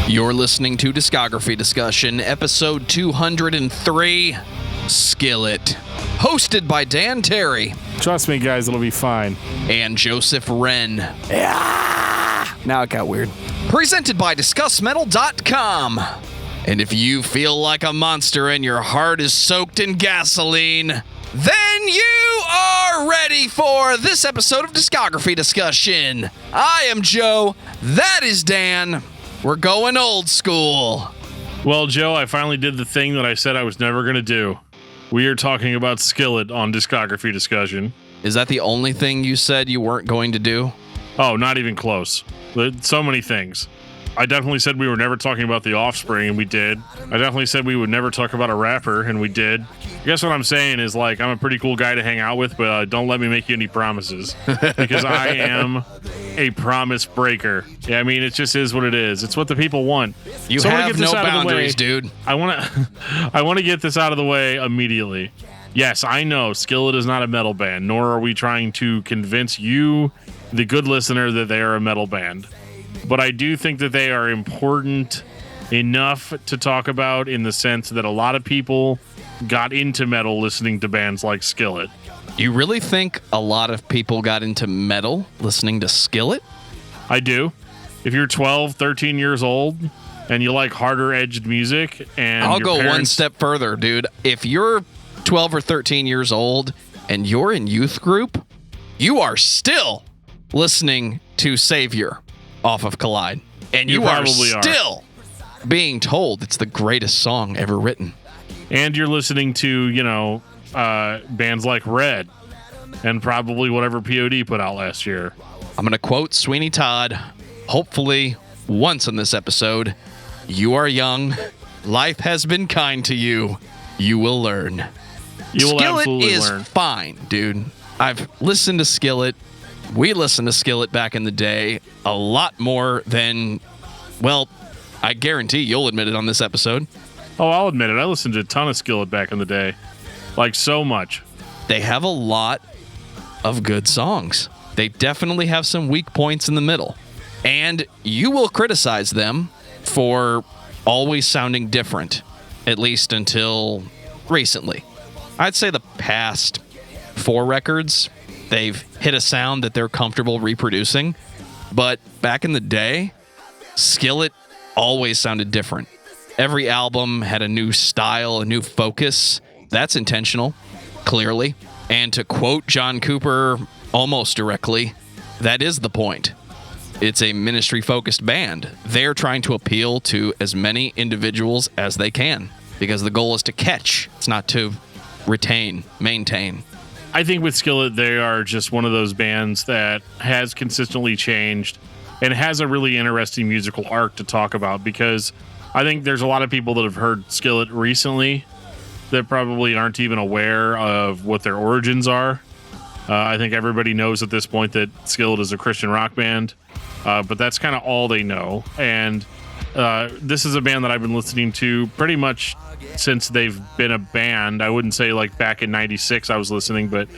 You're listening to Discography Discussion, episode 203, Skillet. Hosted by Dan Terry. Trust me, guys, it'll be fine. And Joseph Wren. Yeah! Now it got weird. Presented by discussmetal.com. And if you feel like a monster and your heart is soaked in gasoline, then you are ready for this episode of Discography Discussion. I am Joe. That is Dan. We're going old school. Well, Joe, I finally did the thing that I said I was never going to do. We are talking about Skillet on Discography Discussion. Is that the only thing you said you weren't going to do? Oh, not even close. So many things. I definitely said we were never talking about The Offspring, and we did. I definitely said we would never talk about a rapper, and we did. I guess what I'm saying is, like, I'm a pretty cool guy to hang out with, but don't let me make you any promises. Because I am a promise breaker. Yeah, I mean, it just is what it is. It's what the people want. You so have no boundaries, dude. I want to get this out of the way immediately. Yes, I know Skillet is not a metal band, nor are we trying to convince you, the good listener, that they are a metal band. But I do think that they are important enough to talk about in the sense that a lot of people got into metal listening to bands like Skillet. You really think a lot of people got into metal listening to Skillet? I do. If you're 12, 13 years old and you like harder edged music and I'll go parents... one step further, dude. If you're 12 or 13 years old and you're in youth group, you are still listening to Savior off of Collide. And you are still being told it's the greatest song ever written. And you're listening to, bands like Red and probably whatever POD put out last year. I'm going to quote Sweeney Todd, hopefully once in this episode. You are young. Life has been kind to you. You will learn. You will Skillet absolutely is learn. Fine, dude. I've listened to Skillet. We listened to Skillet back in the day a lot more than, well, I guarantee you'll admit it on this episode. Oh, I'll admit it. I listened to a ton of Skillet back in the day. Like, so much. They have a lot of good songs. They definitely have some weak points in the middle. And you will criticize them for always sounding different, at least until recently. I'd say the past 4 records, they've hit a sound that they're comfortable reproducing. But back in the day, Skillet always sounded different. Every album had a new style, a new focus. That's intentional, clearly. And to quote John Cooper almost directly, that is the point. It's a ministry-focused band. They're trying to appeal to as many individuals as they can because the goal is to catch. It's not to retain, maintain. I think with Skillet, they are just one of those bands that has consistently changed and has a really interesting musical arc to talk about, because I think there's a lot of people that have heard Skillet recently that probably aren't even aware of what their origins are. I think everybody knows at this point that Skillet is a Christian rock band, but that's kind of all they know. And this is a band that I've been listening to pretty much since they've been a band. I wouldn't say like back in 96 I was listening, but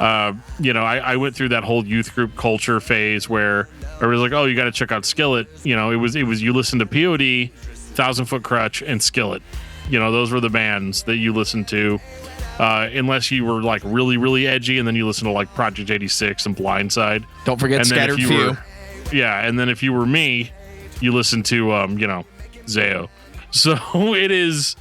I went through that whole youth group culture phase where everybody's like, oh, you got to check out Skillet. It was you listen to POD, 1,000 Foot Crutch, and Skillet. Those were the bands that you listened to, unless you were like really, really edgy, and then you listen to like Project 86 and Blindside. Don't forget Scattered Few. And then if you were me, you listened to Zayo. So it is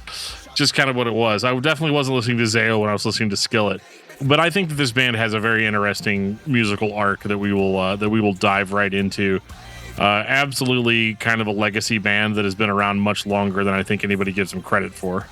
just kind of what it was. I definitely wasn't listening to Zayo when I was listening to Skillet. But I think that this band has a very interesting musical arc that we will dive right into. Absolutely kind of a legacy band that has been around much longer than I think anybody gives them credit for.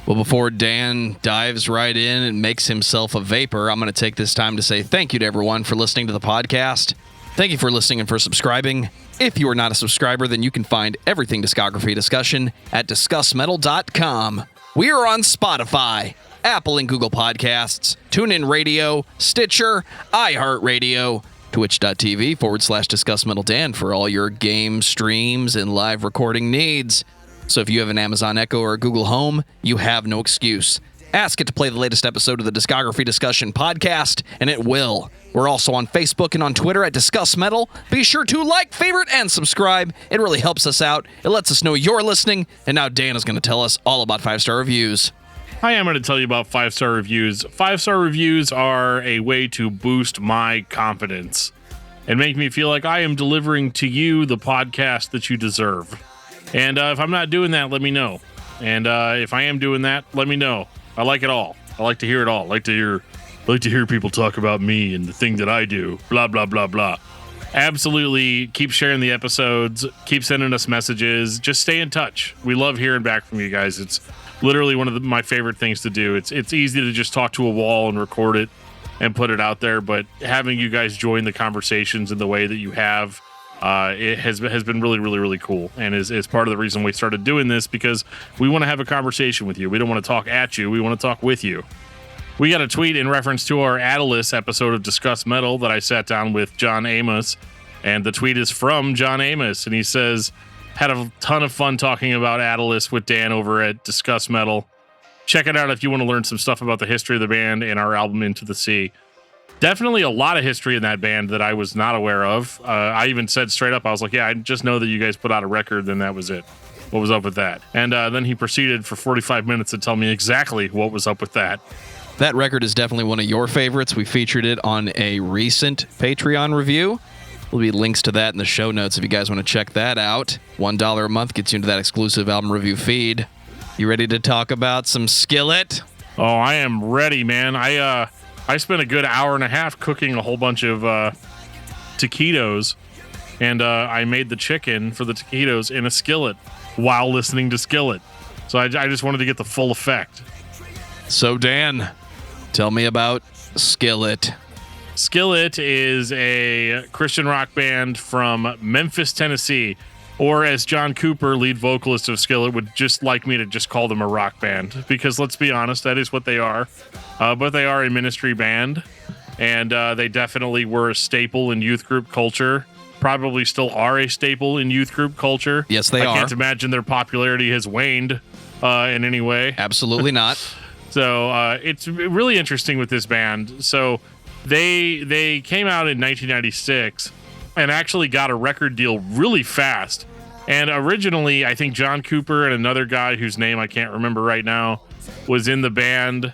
Well, before Dan dives right in and makes himself a vapor, I'm going to take this time to say thank you to everyone for listening to the podcast. Thank you for listening and for subscribing. If you are not a subscriber, then you can find everything Discography Discussion at discussmetal.com. We are on Spotify, Apple and Google Podcasts, TuneIn Radio, Stitcher, iHeartRadio, twitch.tv/DiscussMetalDan for all your game streams and live recording needs. So if you have an Amazon Echo or a Google Home, you have no excuse. Ask it to play the latest episode of the Discography Discussion podcast, and it will. We're also on Facebook and on Twitter at Discuss Metal. Be sure to like, favorite, and subscribe. It really helps us out. It lets us know you're listening. And now Dan is going to tell us all about 5-star reviews. I am going to tell you about 5-star reviews. 5-star reviews are a way to boost my confidence and make me feel like I am delivering to you the podcast that you deserve. And if I'm not doing that, let me know. And if I am doing that, let me know. I like it all. I like to hear it all. I like to hear people talk about me and the thing that I do. Blah, blah, blah, blah. Absolutely. Keep sharing the episodes. Keep sending us messages. Just stay in touch. We love hearing back from you guys. It's literally one of my favorite things to do. It's easy to just talk to a wall and record it and put it out there, but having you guys join the conversations in the way that you have, it has been really, really, really cool, and is part of the reason we started doing this, because we want to have a conversation with you. We don't want to talk at you. We want to talk with you. We got a tweet in reference to our Atlas episode of Discuss Metal that I sat down with John Amos, and the tweet is from John Amos, and he says, had a ton of fun talking about Atlas with Dan over at Discuss Metal. Check it out if you want to learn some stuff about the history of the band and our album Into the Sea. Definitely a lot of history in that band that I was not aware of. I even said straight up, I was like, yeah, I just know that you guys put out a record, then that was it. What was up with that? And then he proceeded for 45 minutes to tell me exactly what was up with that. That record is definitely one of your favorites. We featured it on a recent Patreon review. There'll be links to that in the show notes if you guys want to check that out. $1 a month gets you into that exclusive album review feed. You ready to talk about some Skillet? Oh, I am ready, man. I spent a good hour and a half cooking a whole bunch of taquitos, and I made the chicken for the taquitos in a skillet while listening to Skillet. So I just wanted to get the full effect. So, Dan, tell me about Skillet. Skillet is a Christian rock band from Memphis, Tennessee, or as John Cooper, lead vocalist of Skillet, would just like me to just call them a rock band, because let's be honest, that is what they are. But they are a ministry band, and they definitely were a staple in youth group culture. Probably still are a staple in youth group culture. Yes, they are. I can't imagine their popularity has waned in any way. Absolutely not. So it's really interesting with this band. So they came out in 1996 and actually got a record deal really fast. And originally, I think John Cooper and another guy whose name I can't remember right now was in the band.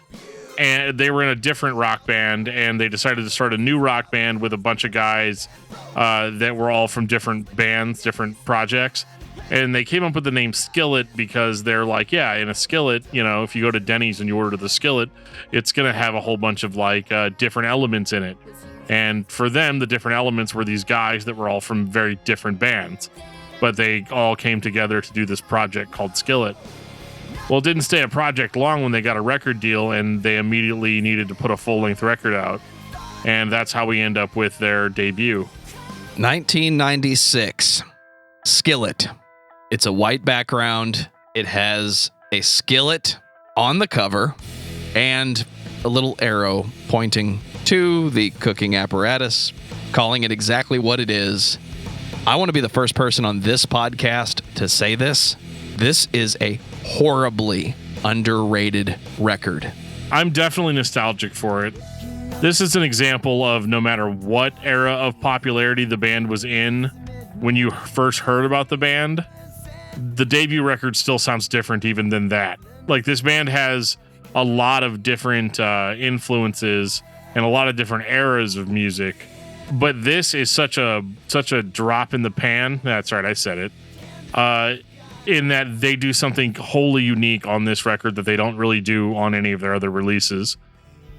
And they were in a different rock band, and they decided to start a new rock band with a bunch of guys that were all from different bands, different projects. And they came up with the name Skillet because they're like, yeah, in a skillet, you know, if you go to Denny's and you order the skillet, it's going to have a whole bunch of like different elements in it. And for them, the different elements were these guys that were all from very different bands, but they all came together to do this project called Skillet. Well, it didn't stay a project long when they got a record deal, and they immediately needed to put a full-length record out. And that's how we end up with their debut. 1996. Skillet. It's a white background. It has a skillet on the cover and a little arrow pointing to the cooking apparatus, calling it exactly what it is. I want to be the first person on this podcast to say this. This is a horribly underrated record. I'm definitely nostalgic for it. This is an example of no matter what era of popularity the band was in, when you first heard about the band, the debut record still sounds different even than that. Like, this band has a lot of different influences and a lot of different eras of music, but this is such a drop in the pan. That's right, I said it. In that they do something wholly unique on this record that they don't really do on any of their other releases.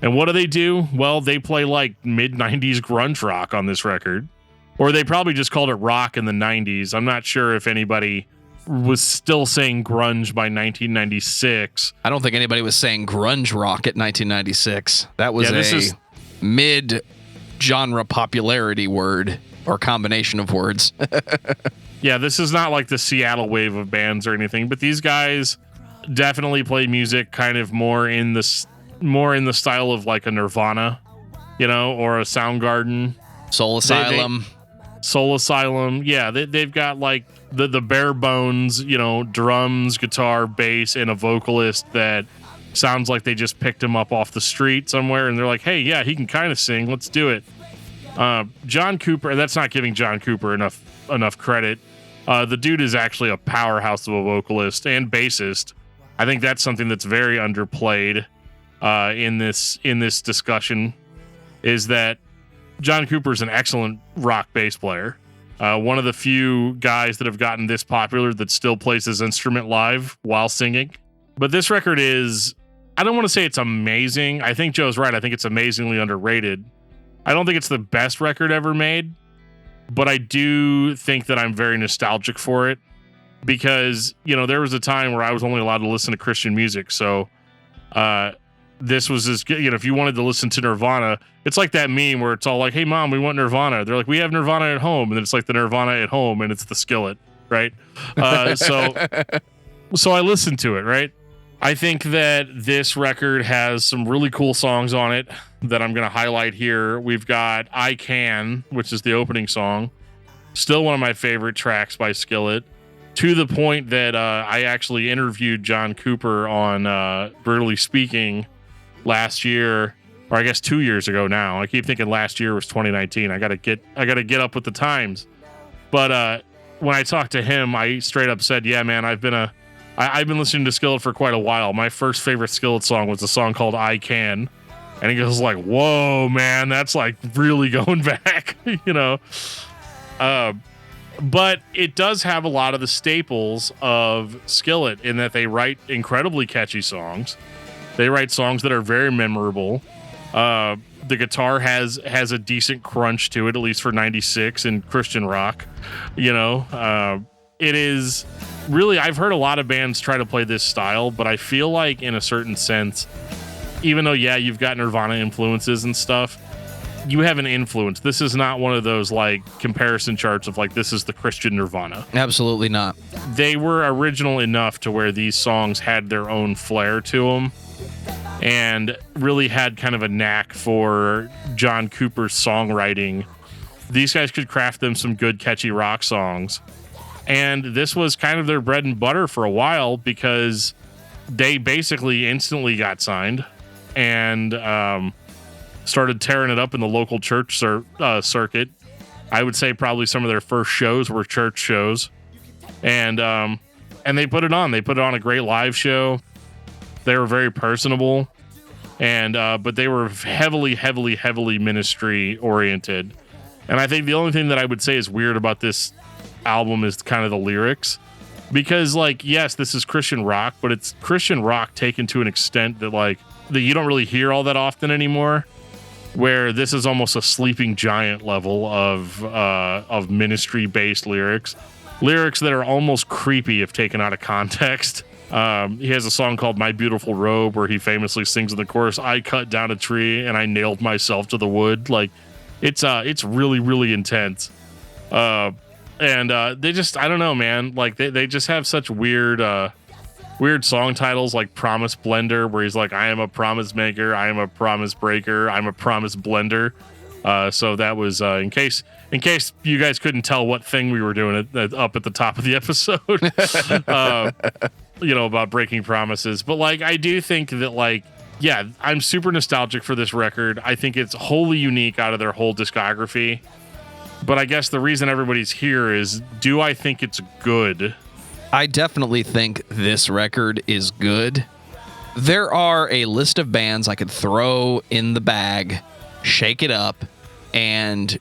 And what do? Well, they play like mid-90s grunge rock on this record. Or they probably just called it rock in the 90s. I'm not sure if anybody was still saying grunge by 1996. I don't think anybody was saying grunge rock at 1996. That was a mid-genre popularity word or combination of words. Yeah, this is not like the Seattle wave of bands or anything, but these guys definitely play music kind of more in the style of like a Nirvana, you know, or a Soundgarden. Soul Asylum. Soul Asylum. Yeah, they've got like the bare bones, you know, drums, guitar, bass, and a vocalist that sounds like they just picked him up off the street somewhere and they're like, hey, yeah, he can kind of sing. Let's do it. John Cooper, that's not giving John Cooper enough credit. The dude is actually a powerhouse of a vocalist and bassist. I think that's something that's very underplayed in this discussion, is that John Cooper is an excellent rock bass player. One of the few guys that have gotten this popular that still plays his instrument live while singing. But this record is, I don't want to say it's amazing. I think Joe's right. I think it's amazingly underrated. I don't think it's the best record ever made, but I do think that I'm very nostalgic for it because, there was a time where I was only allowed to listen to Christian music. So, this was as good, if you wanted to listen to Nirvana, it's like that meme where it's all like, hey mom, we want Nirvana. They're like, we have Nirvana at home. And then it's like the Nirvana at home and it's the Skillet. Right. So I listened to it. Right. I think that this record has some really cool songs on it that I'm going to highlight here. We've got I Can, which is the opening song. Still one of my favorite tracks by Skillet, to the point that I actually interviewed John Cooper on Brutally Speaking last year, or I guess 2 years ago now. I keep thinking last year was 2019. I gotta get up with the times. But when I talked to him, I straight up said, yeah, man, I've been listening to Skillet for quite a while. My first favorite Skillet song was a song called I Can. And he goes like, whoa, man, that's like really going back, But it does have a lot of the staples of Skillet in that they write incredibly catchy songs. They write songs that are very memorable. The guitar has a decent crunch to it, at least for 96 in Christian rock. It is really, I've heard a lot of bands try to play this style, but I feel like in a certain sense, even though, yeah, you've got Nirvana influences and stuff, you have an influence. This is not one of those like comparison charts of like, this is the Christian Nirvana. Absolutely not. They were original enough to where these songs had their own flair to them and really had kind of a knack for John Cooper's songwriting. These guys could craft them some good, catchy rock songs. And this was kind of their bread and butter for a while because they basically instantly got signed and started tearing it up in the local church circuit. I would say probably some of their first shows were church shows. And they put it on. They put it on a great live show. They were very personable. And but they were heavily ministry oriented. And I think the only thing that I would say is weird about this album is kind of the lyrics, because like, yes, this is Christian rock, but it's Christian rock taken to an extent that you don't really hear all that often anymore, where this is almost a Sleeping Giant level of ministry based lyrics that are almost creepy if taken out of context. He has a song called My Beautiful Robe where he famously sings in the chorus, I cut down a tree and I nailed myself to the wood. Like it's really intense. And they just, I don't know, man. Like they just have such weird song titles like Promise Blender, where he's like, I am a promise maker, I am a promise breaker, I'm a promise blender. So that was in case you guys couldn't tell what thing we were doing up at the top of the episode, about breaking promises. But like, I do think that yeah, I'm super nostalgic for this record. I think it's wholly unique out of their whole discography. But I guess the reason everybody's here is, do I think it's good? I definitely think this record is good. There are a list of bands I could throw in the bag, shake it up, and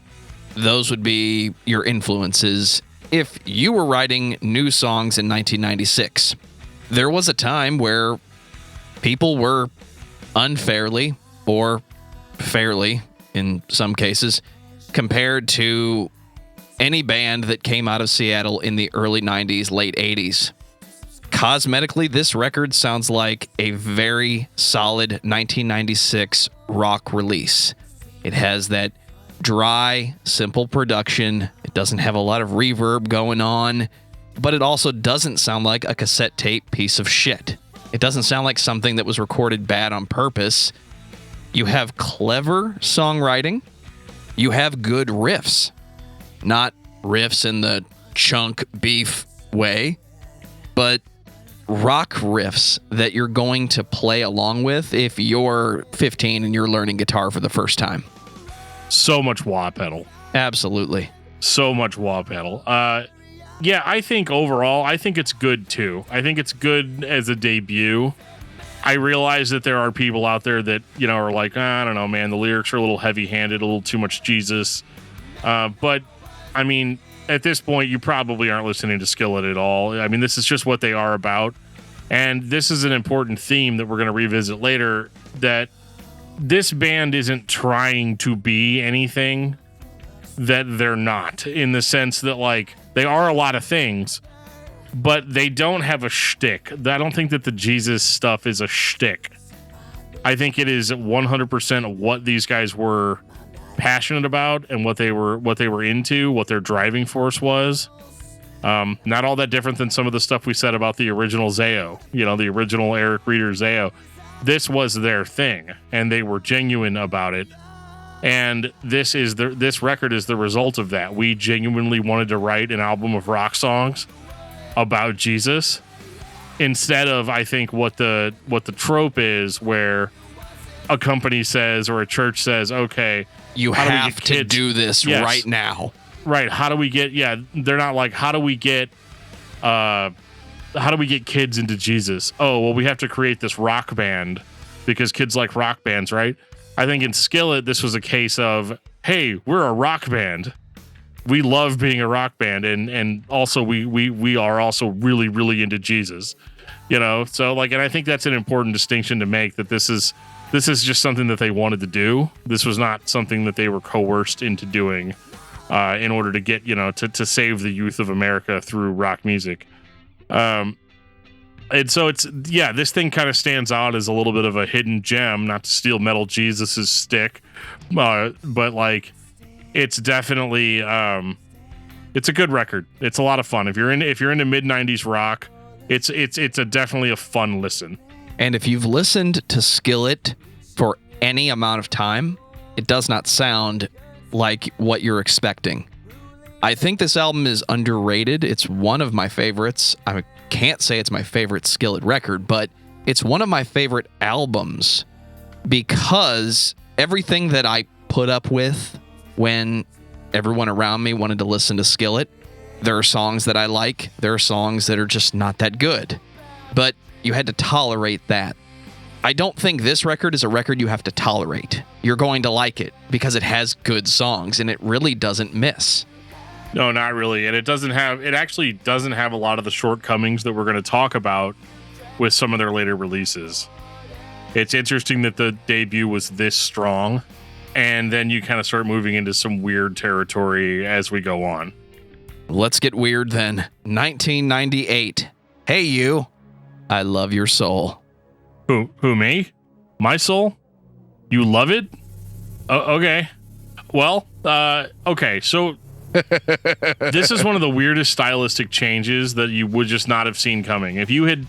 those would be your influences if you were writing new songs in 1996. There was a time where people were unfairly, or fairly in some cases, compared to any band that came out of Seattle in the early 90s, late 80s. Cosmetically, this record sounds like a very solid 1996 rock release. It has that dry, simple production. It doesn't have a lot of reverb going on, but it also doesn't sound like a cassette tape piece of shit. It doesn't sound like something that was recorded bad on purpose. You have clever songwriting. You have good riffs, not riffs in the chunk beef way, but rock riffs that you're going to play along with if you're 15 and you're learning guitar for the first time. So much wah pedal. Absolutely. So much wah pedal. Yeah, I think overall, I think it's good too. I think it's good as a debut. I realize that there are people out there that, you know, are like, I don't know, man, the lyrics are a little heavy-handed, a little too much Jesus. But, I mean, at this point, you probably aren't listening to Skillet at all. I mean, this is just what they are about. And this is an important theme that we're going to revisit later, that this band isn't trying to be anything that they're not, in the sense that, like, they are a lot of things, but they don't have a shtick. I don't think that the Jesus stuff is a shtick. I think it is 100% what these guys were passionate about and what they were into, what their driving force was. Not all that different than some of the stuff we said about the original Zayo, you know, the original Eric Reeder Zayo. This was their thing, and they were genuine about it. And this record is the result of that. We genuinely wanted to write an album of rock songs about Jesus, instead of, I think, what the trope is, where a company says or a church says, okay, you have to do this right now. Right. How do we get, they're not like, how do we get kids into Jesus? Oh, well, we have to create this rock band because kids like rock bands, right? I think in Skillet, this was a case of, hey, we're a rock band. We love being a rock band, and also we are also really, really into Jesus, you know? So, like, and I think that's an important distinction to make, that this is just something that they wanted to do. This was not something that they were coerced into doing in order to get, you know, to save the youth of America through rock music. And so it's, this thing kind of stands out as a little bit of a hidden gem, not to steal Metal Jesus's stick, but like, it's definitely, it's a good record. It's a lot of fun. If you're into mid-90s rock, it's definitely a fun listen. And if you've listened to Skillet for any amount of time, it does not sound like what you're expecting. I think this album is underrated. It's one of my favorites. I can't say it's my favorite Skillet record, but it's one of my favorite albums because everything that I put up with when everyone around me wanted to listen to Skillet, there are songs that I like, there are songs that are just not that good, but you had to tolerate that. I don't think this record is a record you have to tolerate. You're going to like it because it has good songs and it really doesn't miss. No, not really. And it actually doesn't have a lot of the shortcomings that we're going to talk about with some of their later releases. It's interesting that the debut was this strong, and then you kind of start moving into some weird territory as we go on. Let's get weird then. 1998. Hey, you. I love your soul. Who, me? My soul? You love it? Okay. Well, okay, so this is one of the weirdest stylistic changes that you would just not have seen coming. If you had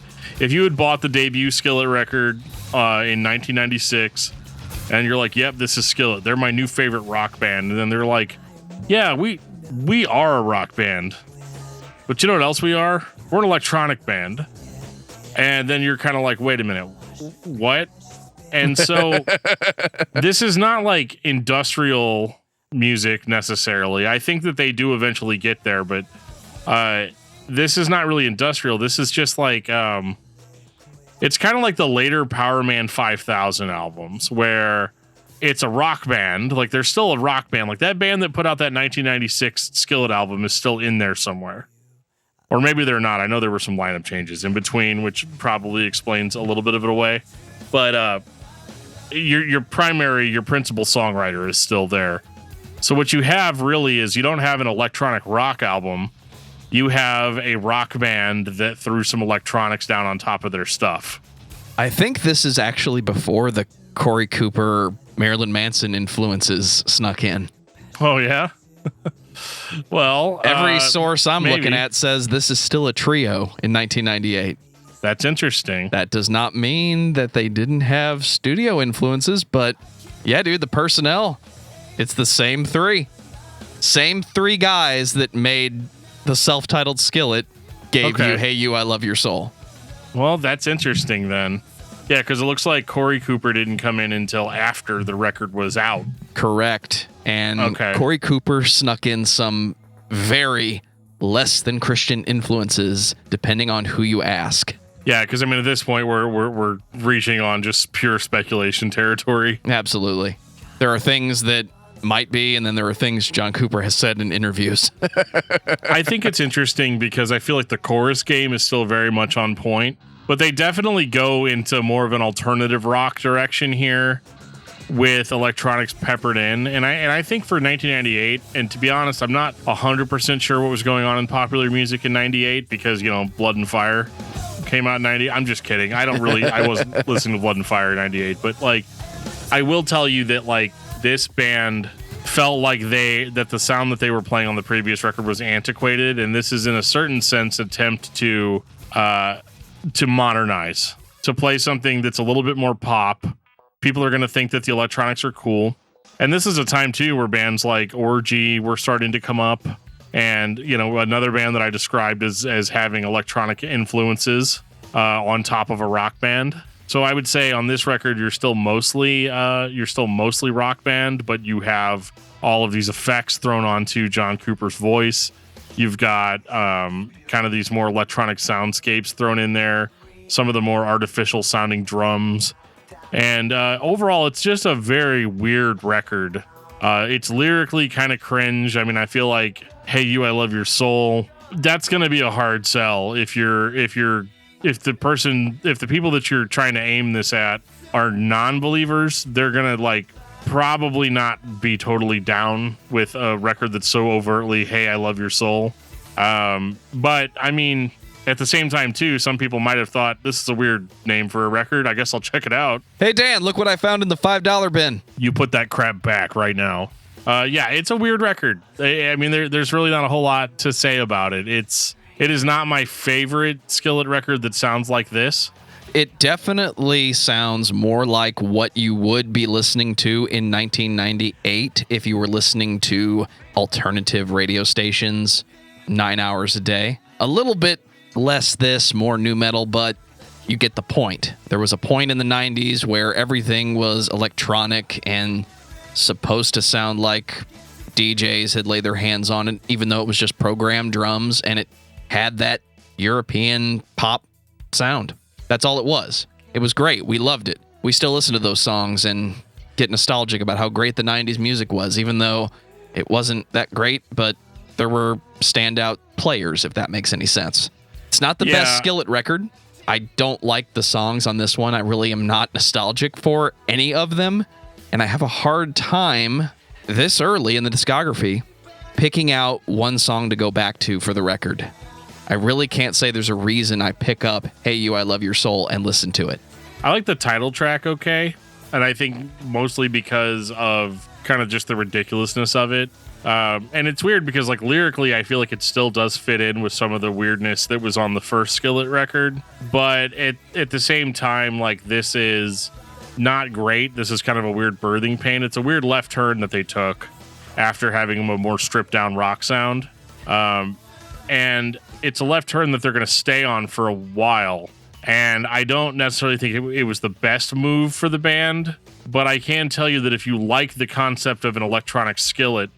bought the debut Skillet record in 1996, and you're like, yep, this is Skillet, they're my new favorite rock band, and then they're like, yeah, we are a rock band, but you know what else we are? We're an electronic band. And then you're kind of like, wait a minute, what? And so this is not like industrial music necessarily. I think that they do eventually get there, but this is not really industrial. This is just like it's kind of like the later Power Man 5000 albums, where it's a rock band. Like, they're still a rock band. Like, that band that put out that 1996 Skillet album is still in there somewhere, or maybe they're not. I know there were some lineup changes in between, which probably explains a little bit of it away, but your principal songwriter is still there. So what you have really is, you don't have an electronic rock album. You have a rock band that threw some electronics down on top of their stuff. I think this is actually before the Corey Cooper, Marilyn Manson influences snuck in. Oh, yeah? Well, every source I'm maybe looking at says this is still a trio in 1998. That's interesting. That does not mean that they didn't have studio influences, but yeah, dude, the personnel, it's the same three. Same three guys that made the self-titled Skillet gave you Hey You, I Love Your Soul. Well, that's interesting then. Yeah, because it looks like Corey Cooper didn't come in until after the record was out. Correct. And Okay. Corey Cooper snuck in some very less than Christian influences, depending on who you ask. Yeah, because I mean, at this point, we're reaching on just pure speculation territory. Absolutely. There are things that might be, and then there are things John Cooper has said in interviews. I think it's interesting because I feel like the chorus game is still very much on point, but they definitely go into more of an alternative rock direction here with electronics peppered in. And I think for 1998, and to be honest, I'm not 100% sure what was going on in popular music in 98 because, you know, Blood and Fire came out in 90. I'm just kidding. I wasn't listening to Blood and Fire in 98, but like, I will tell you that like this band felt like that the sound that they were playing on the previous record was antiquated, and this is in a certain sense attempt to modernize, to play something that's a little bit more pop. People are going to think that the electronics are cool, and this is a time too where bands like Orgy were starting to come up, and you know, another band that I described as having electronic influences on top of a rock band. So I would say on this record, you're still mostly rock band, but you have all of these effects thrown onto John Cooper's voice. You've got kind of these more electronic soundscapes thrown in there, some of the more artificial sounding drums. And overall, it's just a very weird record. It's lyrically kind of cringe. I mean, I feel like Hey You, I Love Your Soul, that's going to be a hard sell if the people that you're trying to aim this at are non-believers. They're gonna like probably not be totally down with a record that's so overtly Hey I Love Your Soul. But I mean, at the same time too, some people might have thought this is a weird name for a record. I guess I'll check it out. Hey Dan, look what I found in the $5 bin. You put that crap back right now. Yeah, it's a weird record. I mean, there's really not a whole lot to say about it. It is not my favorite Skillet record that sounds like this. It definitely sounds more like what you would be listening to in 1998 if you were listening to alternative radio stations 9 hours a day. A little bit less this, more nu metal, but you get the point. There was a point in the 90s where everything was electronic and supposed to sound like DJs had laid their hands on it, even though it was just programmed drums, and it had that European pop sound. That's all it was. It was great. We loved it. We still listen to those songs and get nostalgic about how great the 90s music was, even though it wasn't that great, but there were standout players, if that makes any sense. It's not the best Skillet record. I don't like the songs on this one. I really am not nostalgic for any of them, and I have a hard time this early in the discography picking out one song to go back to for the record. I really can't say there's a reason I pick up Hey You, I Love Your Soul and listen to it. I like the title track okay, and I think mostly because of kind of just the ridiculousness of it. And it's weird because like lyrically, I feel like it still does fit in with some of the weirdness that was on the first Skillet record. But at the same time, like this is not great. This is kind of a weird birthing pain. It's a weird left turn that they took after having a more stripped down rock sound. And it's a left turn that they're going to stay on for a while. And I don't necessarily think it was the best move for the band, but I can tell you that if you like the concept of an electronic Skillet,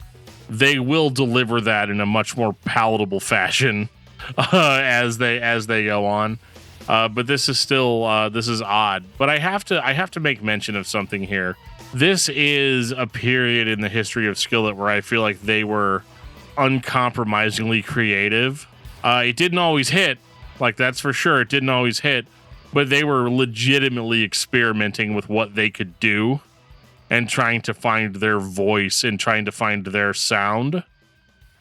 they will deliver that in a much more palatable fashion as they go on. But this is still this is odd. But I have to make mention of something here. This is a period in the history of Skillet where I feel like they were uncompromisingly creative. It didn't always hit, like that's for sure. It didn't always hit, but they were legitimately experimenting with what they could do and trying to find their voice and trying to find their sound.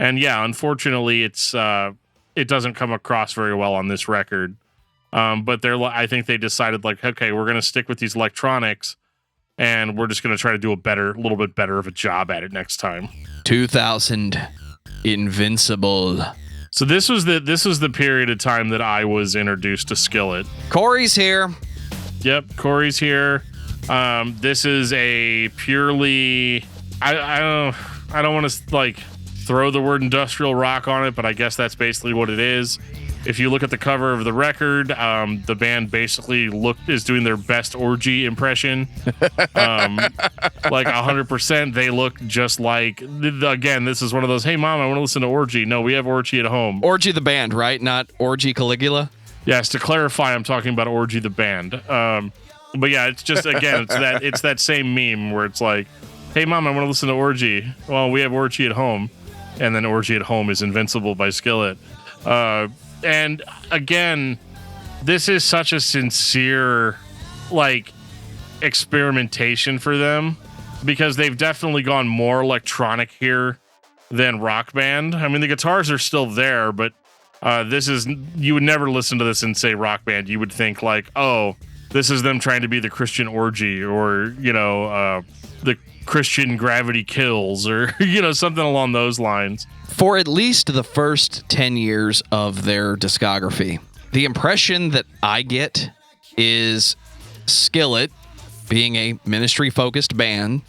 And yeah, unfortunately, it doesn't come across very well on this record. But I think they decided like, okay, we're going to stick with these electronics and we're just going to try to do a little bit better of a job at it next time. 2000, Invincible. So this was the period of time that I was introduced to Skillet. Corey's here. Yep, Corey's here. This is a purely I don't want to like throw the word industrial rock on it, but I guess that's basically what it is. If you look at the cover of the record, the band basically is doing their best orgy impression. Like 100%, they look just like. Again, this is one of those. Hey, mom, I want to listen to Orgy. No, we have Orgy at home. Orgy the band, right? Not Orgy Caligula. Yes, to clarify, I'm talking about Orgy the band. But yeah, it's just again, it's that same meme where it's like, hey, mom, I want to listen to Orgy. Well, we have Orgy at home, and then Orgy at home is Invincible by Skillet. And again, this is such a sincere, like, experimentation for them because they've definitely gone more electronic here than rock band. I mean, the guitars are still there, but you would never listen to this and say rock band. You would think like, oh, this is them trying to be the Christian Orgy or, the Christian Gravity Kills or, something along those lines. For at least the first 10 years of their discography, the impression that I get is Skillet, being a ministry-focused band,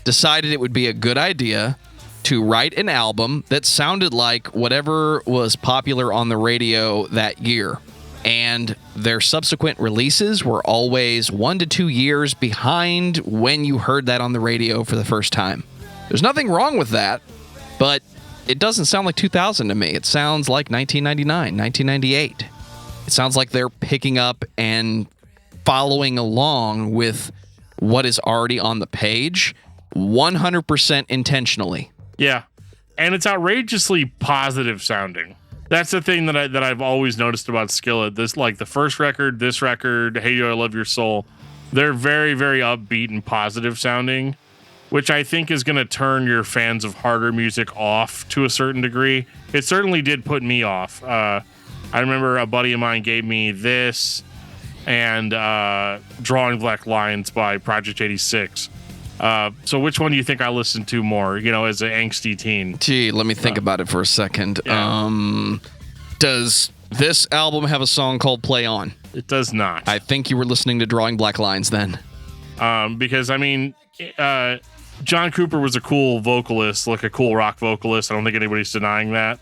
decided it would be a good idea to write an album that sounded like whatever was popular on the radio that year. And their subsequent releases were always 1 to 2 years behind when you heard that on the radio for the first time. There's nothing wrong with that, but it doesn't sound like 2000 to me. It sounds like 1999, 1998. It sounds like they're picking up and following along with what is already on the page 100% intentionally. Yeah. And it's outrageously positive sounding. That's the thing that I've always noticed about Skillet. This, like the first record, this record, Hey Yo, I Love Your Soul, they're very, very upbeat and positive sounding, which I think is going to turn your fans of harder music off to a certain degree. It certainly did put me off. I remember a buddy of mine gave me this and Drawing Black Lines by Project 86. So which one do you think I listened to more, as an angsty teen? Gee, let me think about it for a second. Yeah. Does this album have a song called Play On? It does not. I think you were listening to Drawing Black Lines then. Because, I mean, John Cooper was a cool vocalist, like a cool rock vocalist. I don't think anybody's denying that.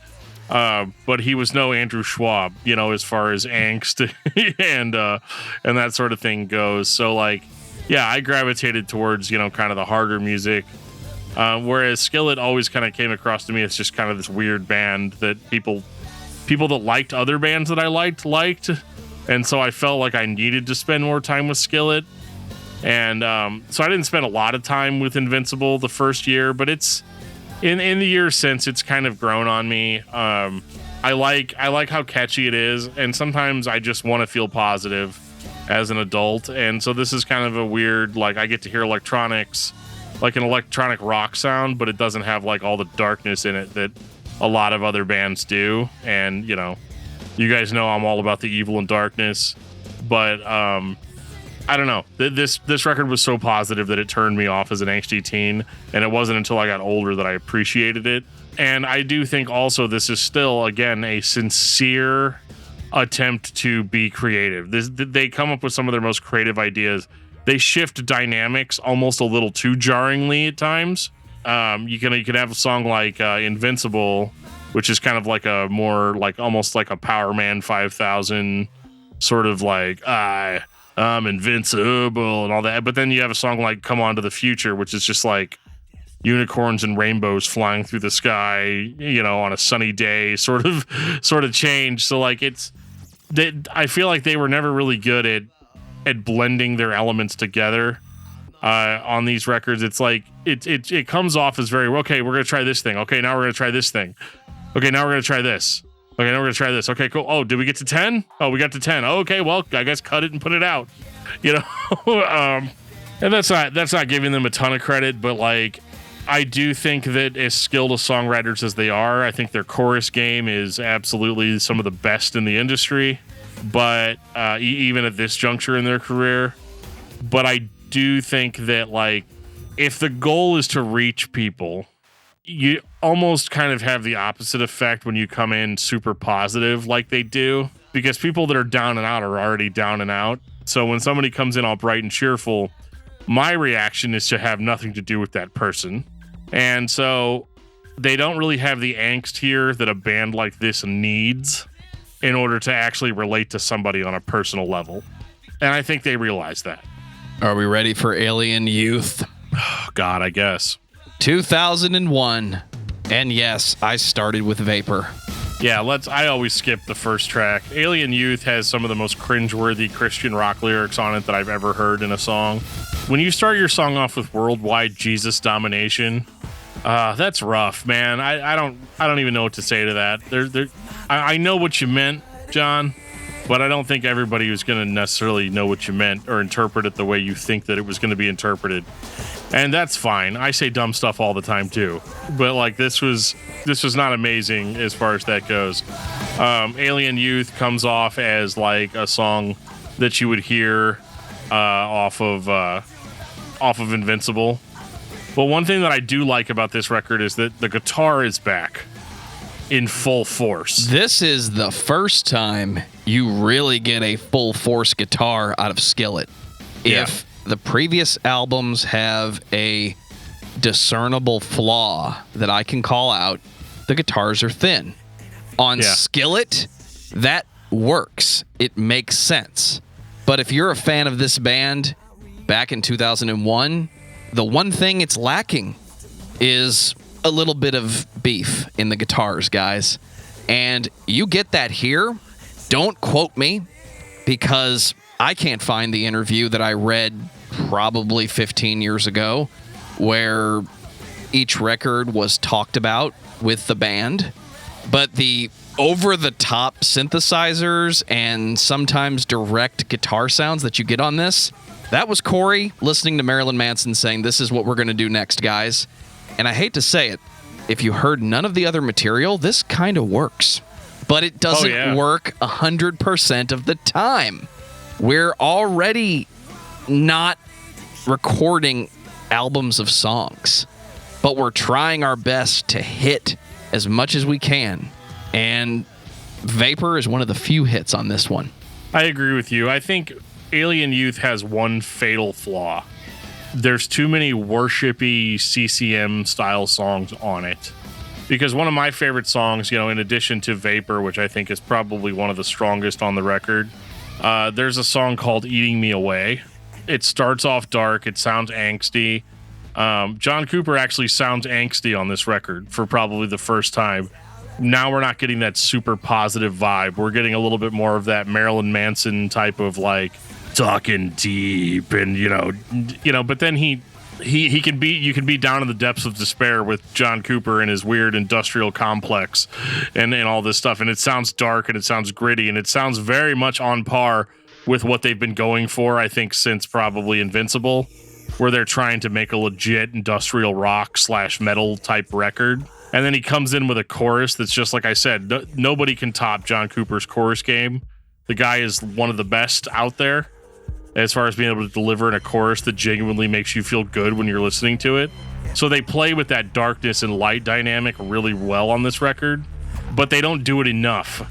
But he was no Andrew Schwab, as far as angst and that sort of thing goes. So, like, yeah, I gravitated towards, kind of the harder music. Whereas Skillet always kind of came across to me as just kind of this weird band that people that liked other bands that I liked. And so I felt like I needed to spend more time with Skillet. And so I didn't spend a lot of time with Invincible the first year, but it's in the years since it's kind of grown on me. I like how catchy it is, and sometimes I just want to feel positive as an adult. And so this is kind of a weird, like, I get to hear electronics, like an electronic rock sound, but it doesn't have like all the darkness in it that a lot of other bands do. And you guys know I'm all about the evil and darkness, but I don't know. This record was so positive that it turned me off as an angsty teen, and it wasn't until I got older that I appreciated it. And I do think also this is still, again, a sincere attempt to be creative. They come up with some of their most creative ideas. They shift dynamics almost a little too jarringly at times. You can have a song like Invincible, which is kind of like a more like almost like a Power Man 5000 sort of like I'm invincible and all that. But then you have a song like Come On to the Future, which is just like unicorns and rainbows flying through the sky, on a sunny day sort of change. So like I feel like they were never really good at blending their elements together on these records. It's like it comes off as very, okay, we're going to try this thing. Okay, now we're going to try this thing. Okay, now we're going to try this. Okay, now we're going to try this. Okay, cool. Oh, did we get to 10? Oh, we got to 10. Oh, okay, well, I guess cut it and put it out. And that's not giving them a ton of credit, but like I do think that as skilled as songwriters as they are, I think their chorus game is absolutely some of the best in the industry, but even at this juncture in their career. But I do think that like if the goal is to reach people, you almost kind of have the opposite effect when you come in super positive like they do, because people that are down and out are already down and out. So when somebody comes in all bright and cheerful, my reaction is to have nothing to do with that person. And so they don't really have the angst here that a band like this needs. in order to actually relate to somebody on a personal level. And I think they realize that. Are we ready for Alien Youth? Oh, God, I guess. 2001. And yes, I started with Vapor. Yeah, I always skip the first track. Alien Youth has some of the most cringeworthy Christian rock lyrics on it that I've ever heard in a song. When you start your song off with Worldwide Jesus Domination, that's rough, man. I don't even know what to say to that. I know what you meant, John, but I don't think everybody was going to necessarily know what you meant or interpret it the way you think that it was going to be interpreted. And that's fine. I say dumb stuff all the time too. But like this was not amazing as far as that goes. Alien Youth comes off as like a song that you would hear off of Invincible. But one thing that I do like about this record is that the guitar is back in full force. This is the first time you really get a full force guitar out of Skillet. Yeah. If the previous albums have a discernible flaw that I can call out, the guitars are thin. On Skillet, that works. It makes sense. But if you're a fan of this band back in 2001, the one thing it's lacking is a little bit of beef in the guitars, guys. And you get that here. Don't quote me, because I can't find the interview that I read probably 15 years ago where each record was talked about with the band. But the over-the-top synthesizers and sometimes direct guitar sounds that you get on this, that was Corey listening to Marilyn Manson saying, "This is what we're going to do next, guys." And I hate to say it, if you heard none of the other material, this kind of works. But it doesn't work 100% of the time. We're already not recording albums of songs, but we're trying our best to hit as much as we can. And Vapor is one of the few hits on this one. I agree with you. I think Alien Youth has one fatal flaw. There's too many worshipy CCM style songs on it. Because one of my favorite songs, in addition to Vapor, which I think is probably one of the strongest on the record, there's a song called Eating Me Away. It starts off dark. It sounds angsty. John Cooper actually sounds angsty on this record for probably the first time. Now we're not getting that super positive vibe. We're getting a little bit more of that Marilyn Manson type of like talking deep and but then you can be down in the depths of despair with John Cooper and his weird industrial complex and all this stuff. And it sounds dark and it sounds gritty and it sounds very much on par with what they've been going for, I think, since probably Invincible, where they're trying to make a legit industrial rock / metal type record. And then he comes in with a chorus that's just like I said, nobody can top John Cooper's chorus game. The guy is one of the best out there as far as being able to deliver in a chorus that genuinely makes you feel good when you're listening to it. So they play with that darkness and light dynamic really well on this record, but they don't do it enough.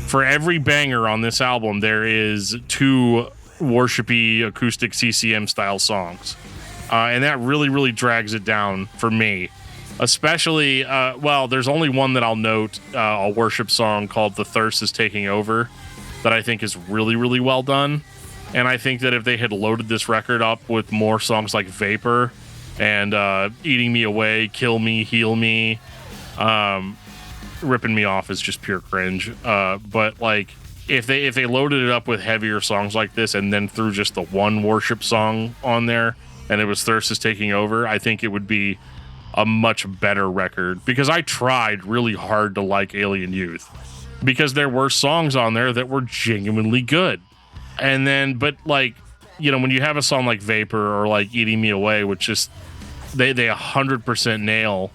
For every banger on this album, there is 2 worshipy acoustic CCM style songs. And that really, really drags it down for me. Especially, there's only one that I'll note, a worship song called The Thirst Is Taking Over, that I think is really, really well done. And I think that if they had loaded this record up with more songs like Vapor and Eating Me Away, Kill Me, Heal Me, Ripping Me Off is just pure cringe. But like, if they loaded it up with heavier songs like this and then threw just the one worship song on there and it was Thirst Is Taking Over, I think it would be a much better record, because I tried really hard to like Alien Youth because there were songs on there that were genuinely good. And then, but like, when you have a song like Vapor or like Eating Me Away, which just, they 100% nail,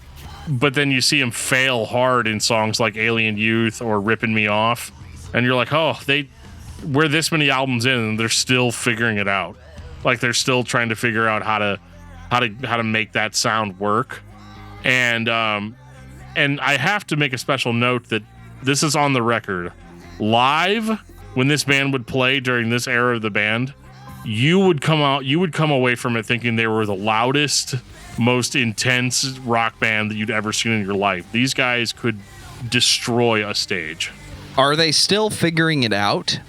but then you see them fail hard in songs like Alien Youth or Ripping Me Off. And you're like, oh, we're this many albums in and they're still figuring it out. Like they're still trying to figure out how to make that sound work. And I have to make a special note that this is on the record. Live, when this band would play during this era of the band, you would come away from it thinking they were the loudest, most intense rock band that you'd ever seen in your life. These guys could destroy a stage. Are they still figuring it out,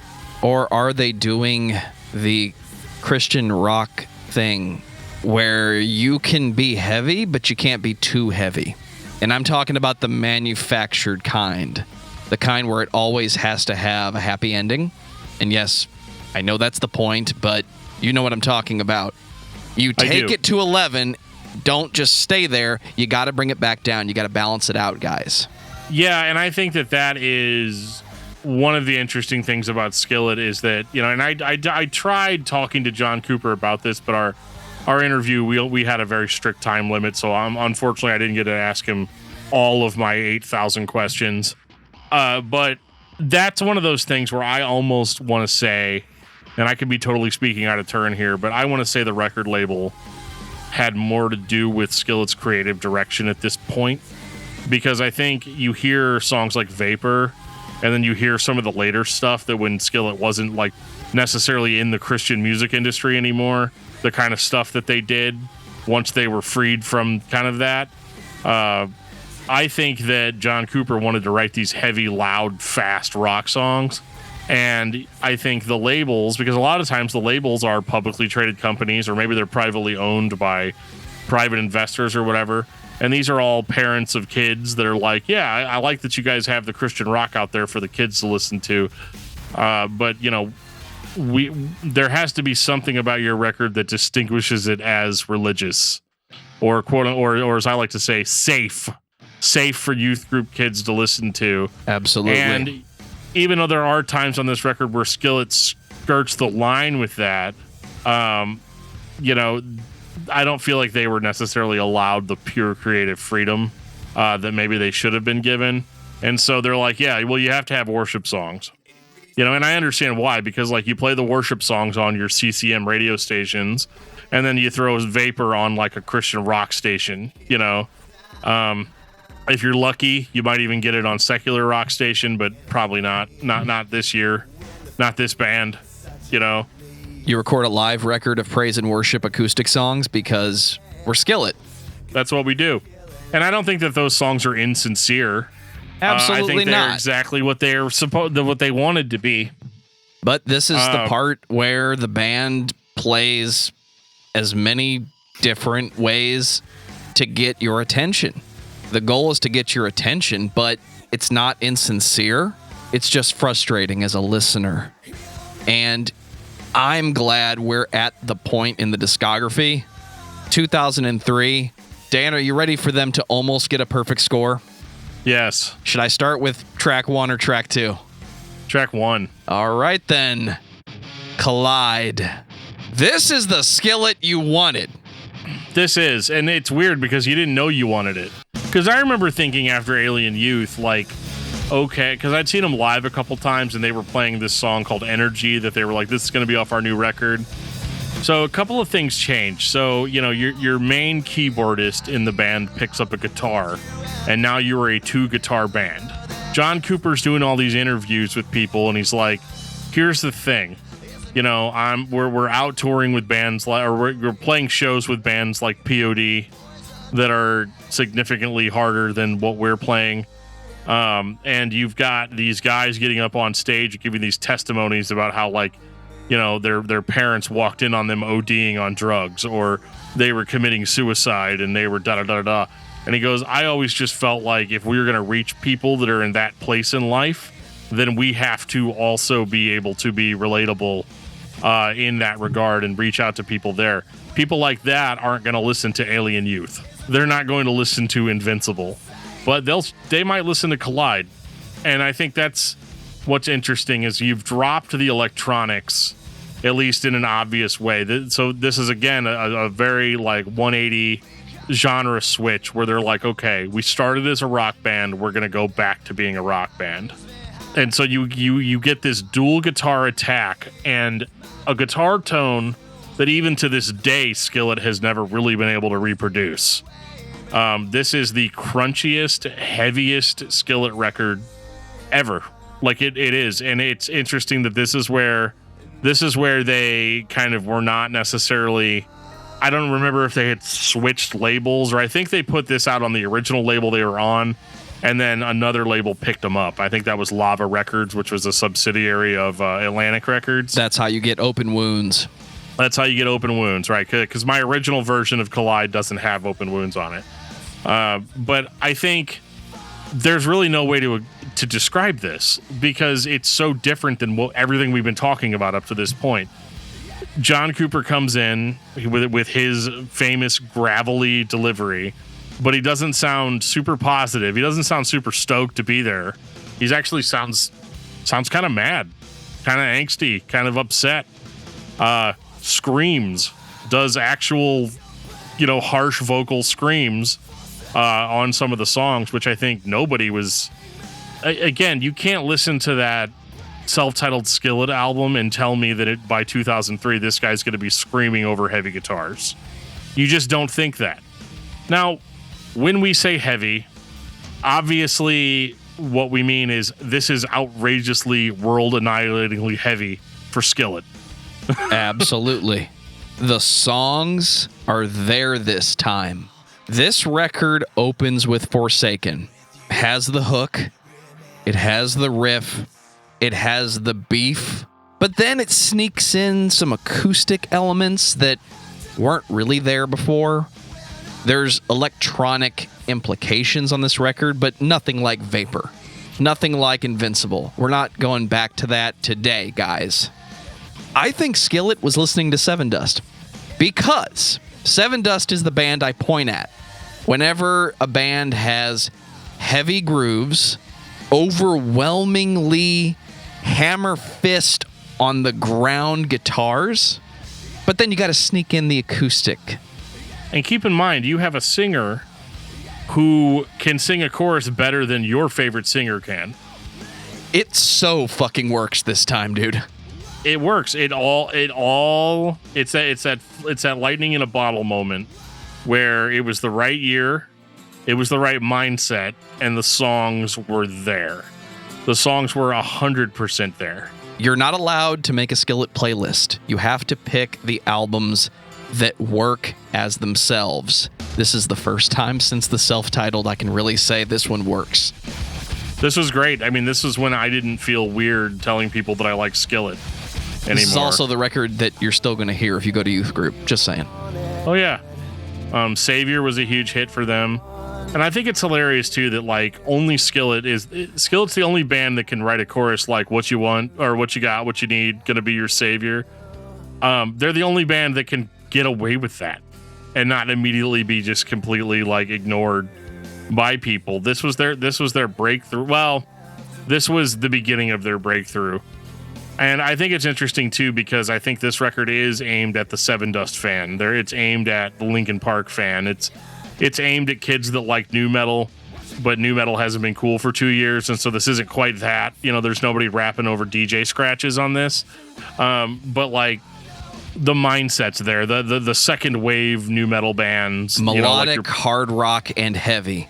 or are they doing the Christian rock thing where you can be heavy, but you can't be too heavy? And I'm talking about the manufactured kind, the kind where it always has to have a happy ending. And yes, I know that's the point, but you know what I'm talking about. You take it to 11, don't just stay there. You got to bring it back down. You got to balance it out, guys. Yeah, and I think that is one of the interesting things about Skillet is that, you know, and I tried talking to John Cooper about this, but our interview, we had a very strict time limit, so unfortunately I didn't get to ask him all of my 8,000 questions. But that's one of those things where I almost want to say, and I could be totally speaking out of turn here, but I want to say the record label had more to do with Skillet's creative direction at this point. Because I think you hear songs like Vapor, and then you hear some of the later stuff that when Skillet wasn't like necessarily in the Christian music industry anymore, the kind of stuff that they did once they were freed from kind of that. I think that John Cooper wanted to write these heavy, loud, fast rock songs. And I think the labels, because a lot of times the labels are publicly traded companies, or maybe they're privately owned by private investors or whatever. And these are all parents of kids that are like, yeah, I like that you guys have the Christian rock out there for the kids to listen to. But, you know, there has to be something about your record that distinguishes it as religious or quote, or as I like to say, safe for youth group kids to listen to. Absolutely. And even though there are times on this record where Skillet skirts the line with that, you know, I don't feel like they were necessarily allowed the pure creative freedom that maybe they should have been given. And so they're like, yeah, well, you have to have worship songs. You know, and I understand why, because like you play the worship songs on your CCM radio stations, and then you throw Vapor on like a Christian rock station, you know. If you're lucky, you might even get it on secular rock station, but probably not this year, not this band, you know. You record a live record of praise and worship acoustic songs because we're Skillet. That's what we do. And I don't think that those songs are insincere. Absolutely I think they're not. exactly what they're what they wanted to be. But this is the part where the band plays as many different ways to get your attention. The goal is to get your attention, but it's not insincere. It's just frustrating as a listener. And I'm glad we're at the point in the discography. 2003. Dan, are you ready for them to almost get a perfect score? Yes. Should I start with track 1 or track 2? Track 1. All right, then. Collide. This is the Skillet you wanted. This is, and it's weird because you didn't know you wanted it. Because I remember thinking after Alien Youth, like, okay, because I'd seen them live a couple times and they were playing this song called Energy that they were like, this is going to be off our new record. So a couple of things changed. So, you know, your main keyboardist in the band picks up a guitar, and now you are a 2-guitar band. John Cooper's doing all these interviews with people, and he's like, here's the thing. You know, we're out touring with bands, or we're playing shows with bands like POD that are significantly harder than what we're playing. And you've got these guys getting up on stage giving these testimonies about how, like, you know, their parents walked in on them ODing on drugs, or they were committing suicide and they were da-da-da-da. And he goes, I always just felt like if we were going to reach people that are in that place in life, then we have to also be able to be relatable in that regard and reach out to people there. People like that aren't going to listen to Alien Youth. They're not going to listen to Invincible, but they might listen to Collide. And I think that's what's interesting is you've dropped the electronics, at least in an obvious way. So this is, again, a very like 180 genre switch where they're like, okay, we started as a rock band, we're going to go back to being a rock band. And so you get this dual guitar attack and a guitar tone that even to this day Skillet has never really been able to reproduce. This is the crunchiest, heaviest Skillet record ever. Like it is. And it's interesting that this is where they kind of were not necessarily, I don't remember if they had switched labels, or I think they put this out on the original label they were on, and then another label picked them up. I think that was Lava Records, which was a subsidiary of Atlantic Records. That's how you get Open Wounds. That's how you get Open Wounds, right? Because my original version of Collide doesn't have Open Wounds on it. But I think there's really no way to describe this because it's so different than everything we've been talking about up to this point. John Cooper comes in with his famous gravelly delivery, but he doesn't sound super positive. He doesn't sound super stoked to be there. He's actually sounds kind of mad, kind of angsty, kind of upset. Screams, does actual, harsh vocal screams on some of the songs, which I think nobody was. Again, you can't listen to that self-titled Skillet album and tell me that by 2003 this guy's going to be screaming over heavy guitars. You just don't think that. Now, when we say heavy, obviously what we mean is this is outrageously world-annihilatingly heavy for Skillet. Absolutely. The songs are there this time. This record opens with Forsaken. Has the hook. It has the riff. It has the beef, but then it sneaks in some acoustic elements that weren't really there before. There's electronic implications on this record, but nothing like Vapor. Nothing like Invincible. We're not going back to that today, guys. I think Skillet was listening to Sevendust because Sevendust is the band I point at whenever a band has heavy grooves, overwhelmingly hammer fist on the ground guitars, but then you got to sneak in the acoustic. And keep in mind, you have a singer who can sing a chorus better than your favorite singer can. It so fucking works this time, dude. It works. It's that lightning in a bottle moment where it was the right year, it was the right mindset, and the songs were there. The songs were 100% there. You're not allowed to make a Skillet playlist. You have to pick the albums that work as themselves. This is the first time since the self-titled I can really say this one works. This was great. I mean, this is when I didn't feel weird telling people that I like Skillet anymore. This is also the record that you're still going to hear if you go to youth group. Just saying. Oh, yeah. Savior was a huge hit for them. And I think it's hilarious, too, that, only Skillet's the only band that can write a chorus like what you want or what you got, what you need, gonna be your savior. They're the only band that can get away with that and not immediately be just completely, ignored by people. This was their breakthrough. Well, this was the beginning of their breakthrough. And I think it's interesting, too, because I think this record is aimed at the Sevendust fan. It's aimed at the Linkin Park fan. It's aimed at kids that like nu metal, but nu metal hasn't been cool for 2 years, and so this isn't quite that. There's nobody rapping over DJ scratches on this. But the mindset's there. The second wave nu metal bands. Melodic, hard rock, and heavy.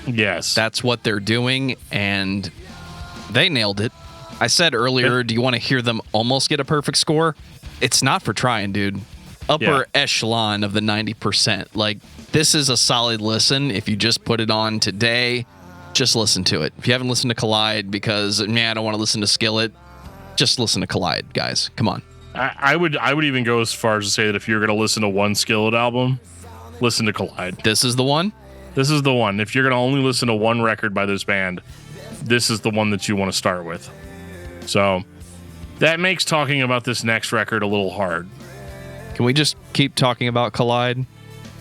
Yes. That's what they're doing, and they nailed it. I said earlier, do you want to hear them almost get a perfect score? It's not for trying, dude. Upper echelon of the 90%. This is a solid listen. If you just put it on today, just listen to it. If you haven't listened to Collide because, I don't want to listen to Skillet, just listen to Collide, guys. Come on. I would even go as far as to say that if you're going to listen to one Skillet album, listen to Collide. This is the one? This is the one. If you're going to only listen to one record by this band, this is the one that you want to start with. So that makes talking about this next record a little hard. Can we just keep talking about Collide?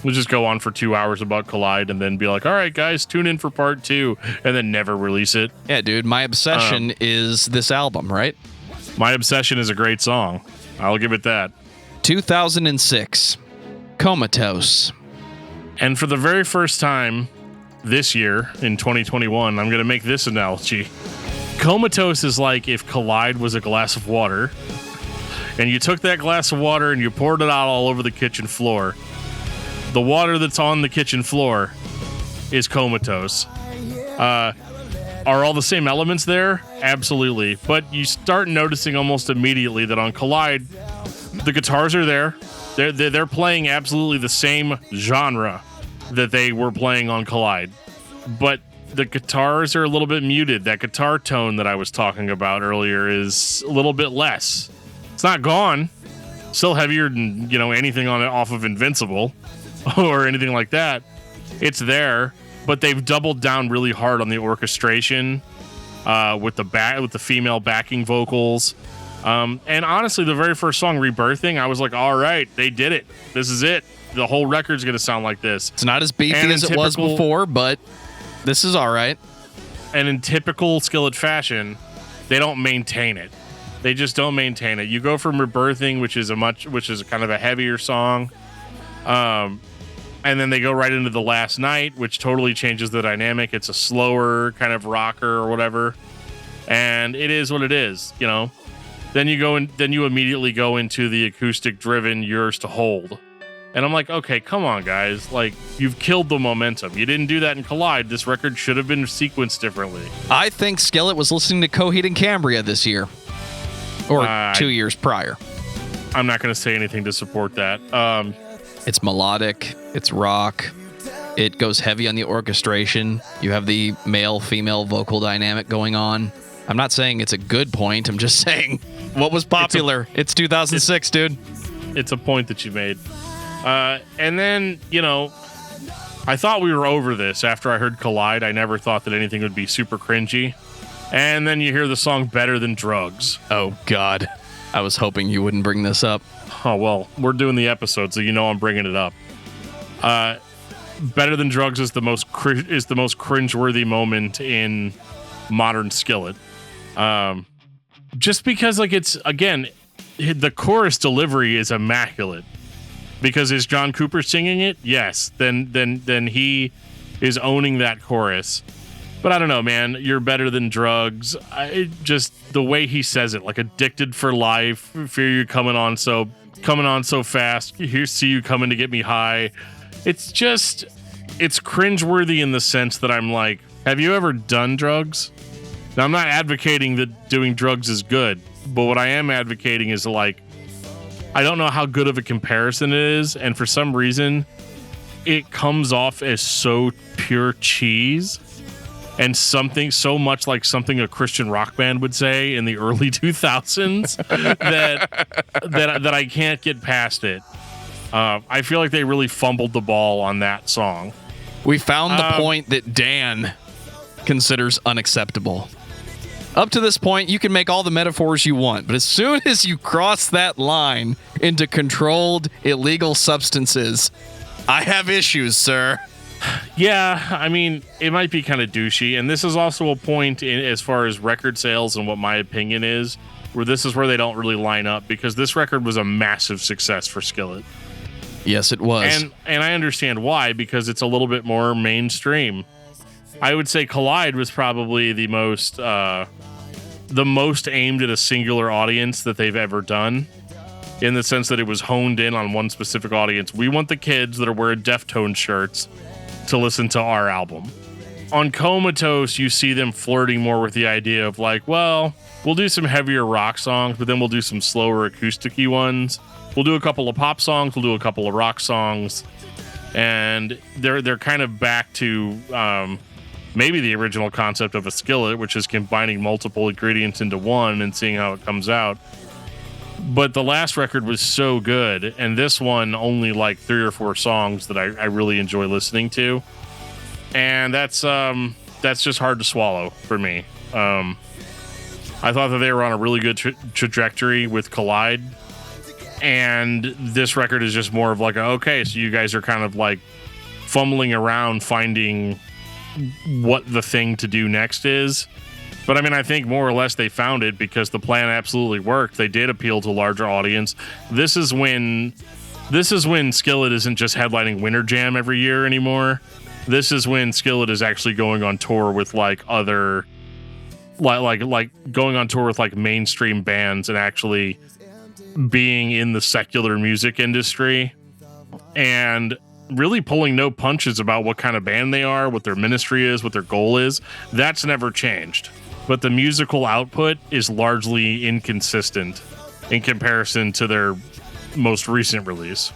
We'll just go on for 2 hours about Collide and then be like, all right, guys, tune in for part 2, and then never release it. Yeah, dude, my obsession is this album, right? My Obsession is a great song. I'll give it that. 2006, Comatose. And for the very first time this year, in 2021, I'm going to make this analogy. Comatose is like if Collide was a glass of water, and you took that glass of water and you poured it out all over the kitchen floor. The water that's on the kitchen floor is Comatose. Are all the same elements there? Absolutely. But you start noticing almost immediately that on Collide, the guitars are there. They're playing absolutely the same genre that they were playing on Collide. But the guitars are a little bit muted. That guitar tone that I was talking about earlier is a little bit less. It's not gone. Still heavier than, anything on it off of Invincible or anything like that. It's there, but they've doubled down really hard on the orchestration with the female backing vocals. And honestly, the very first song, Rebirthing, I was like, all right, they did it. This is it. The whole record's going to sound like this. It's not as beefy as it was before, but this is all right. And in typical Skillet fashion, they don't maintain it. They just don't maintain it. You go from Rebirthing, which is kind of a heavier song, and then they go right into The Last Night, which totally changes the dynamic. It's a slower kind of rocker or whatever, and it is what it is, Then you immediately go into the acoustic-driven Yours to Hold. And I'm like, okay, come on, guys. Like, you've killed the momentum. You didn't do that in Collide. This record should have been sequenced differently. I think Skillet was listening to Coheed and Cambria this year. Or 2 years prior. I'm not going to say anything to support that. It's melodic. It's rock. It goes heavy on the orchestration. You have the male-female vocal dynamic going on. I'm not saying it's a good point. I'm just saying what was popular. It's 2006, dude. It's a point that you made. And then, I thought we were over this after I heard Collide. I never thought that anything would be super cringy. And then you hear the song Better Than Drugs. Oh, God. I was hoping you wouldn't bring this up. Oh, well, we're doing the episode, so I'm bringing it up. Better Than Drugs is the most cringeworthy moment in modern Skillet. Just because, it's, again, the chorus delivery is immaculate. Because is John Cooper singing it? Yes. Then he is owning that chorus. But I don't know, man. You're better than drugs. Just the way he says it, like addicted for life. Fear you coming on so fast. Here, see you coming to get me high. It's cringeworthy in the sense that I'm like, have you ever done drugs? Now, I'm not advocating that doing drugs is good, but what I am advocating is like, I don't know how good of a comparison it is, and for some reason, it comes off as so pure cheese and something so much like something a Christian rock band would say in the early 2000s that I can't get past it. I feel like they really fumbled the ball on that song. We found the point that Dan considers unacceptable. Up to this point, you can make all the metaphors you want, but as soon as you cross that line into controlled, illegal substances, I have issues, sir. Yeah, I mean, it might be kind of douchey, and this is also a point as far as record sales and what my opinion is, where this is where they don't really line up, because this record was a massive success for Skillet. Yes, it was. And I understand why, because it's a little bit more mainstream. I would say Collide was probably the most aimed at a singular audience that they've ever done, in the sense that it was honed in on one specific audience. We want the kids that are wearing Deftones shirts to listen to our album. On Comatose, you see them flirting more with the idea of like, well, we'll do some heavier rock songs, but then we'll do some slower acoustic-y ones. We'll do a couple of pop songs, we'll do a couple of rock songs, and they're kind of back to maybe the original concept of a Skillet, which is combining multiple ingredients into one and seeing how it comes out. But the last record was so good, and this one only like 3 or 4 songs that I really enjoy listening to, and that's just hard to swallow for me. I thought that they were on a really good trajectory with Collide, and this record is just more of like, okay, so you guys are kind of like fumbling around finding what the thing to do next is. But I mean, I think more or less they found it, because the plan absolutely worked. They did appeal to a larger audience. This is when Skillet isn't just headlining Winter Jam every year anymore. This is when Skillet is actually going on tour with like other, like going on tour with like mainstream bands and actually being in the secular music industry, and really pulling no punches about what kind of band they are, what their ministry is, what their goal is. That's never changed. But the musical output is largely inconsistent in comparison to their most recent release.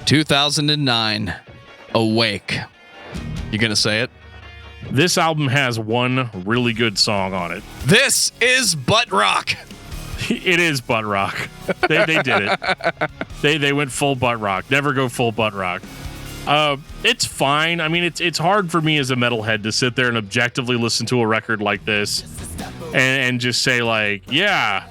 2009, Awake. You gonna say it? This album has one really good song on it. This is butt rock. It is butt rock. They did it. They went full butt rock. Never go full butt rock. It's fine. I mean, it's hard for me as a metalhead to sit there and objectively listen to a record like this and just say like, yeah,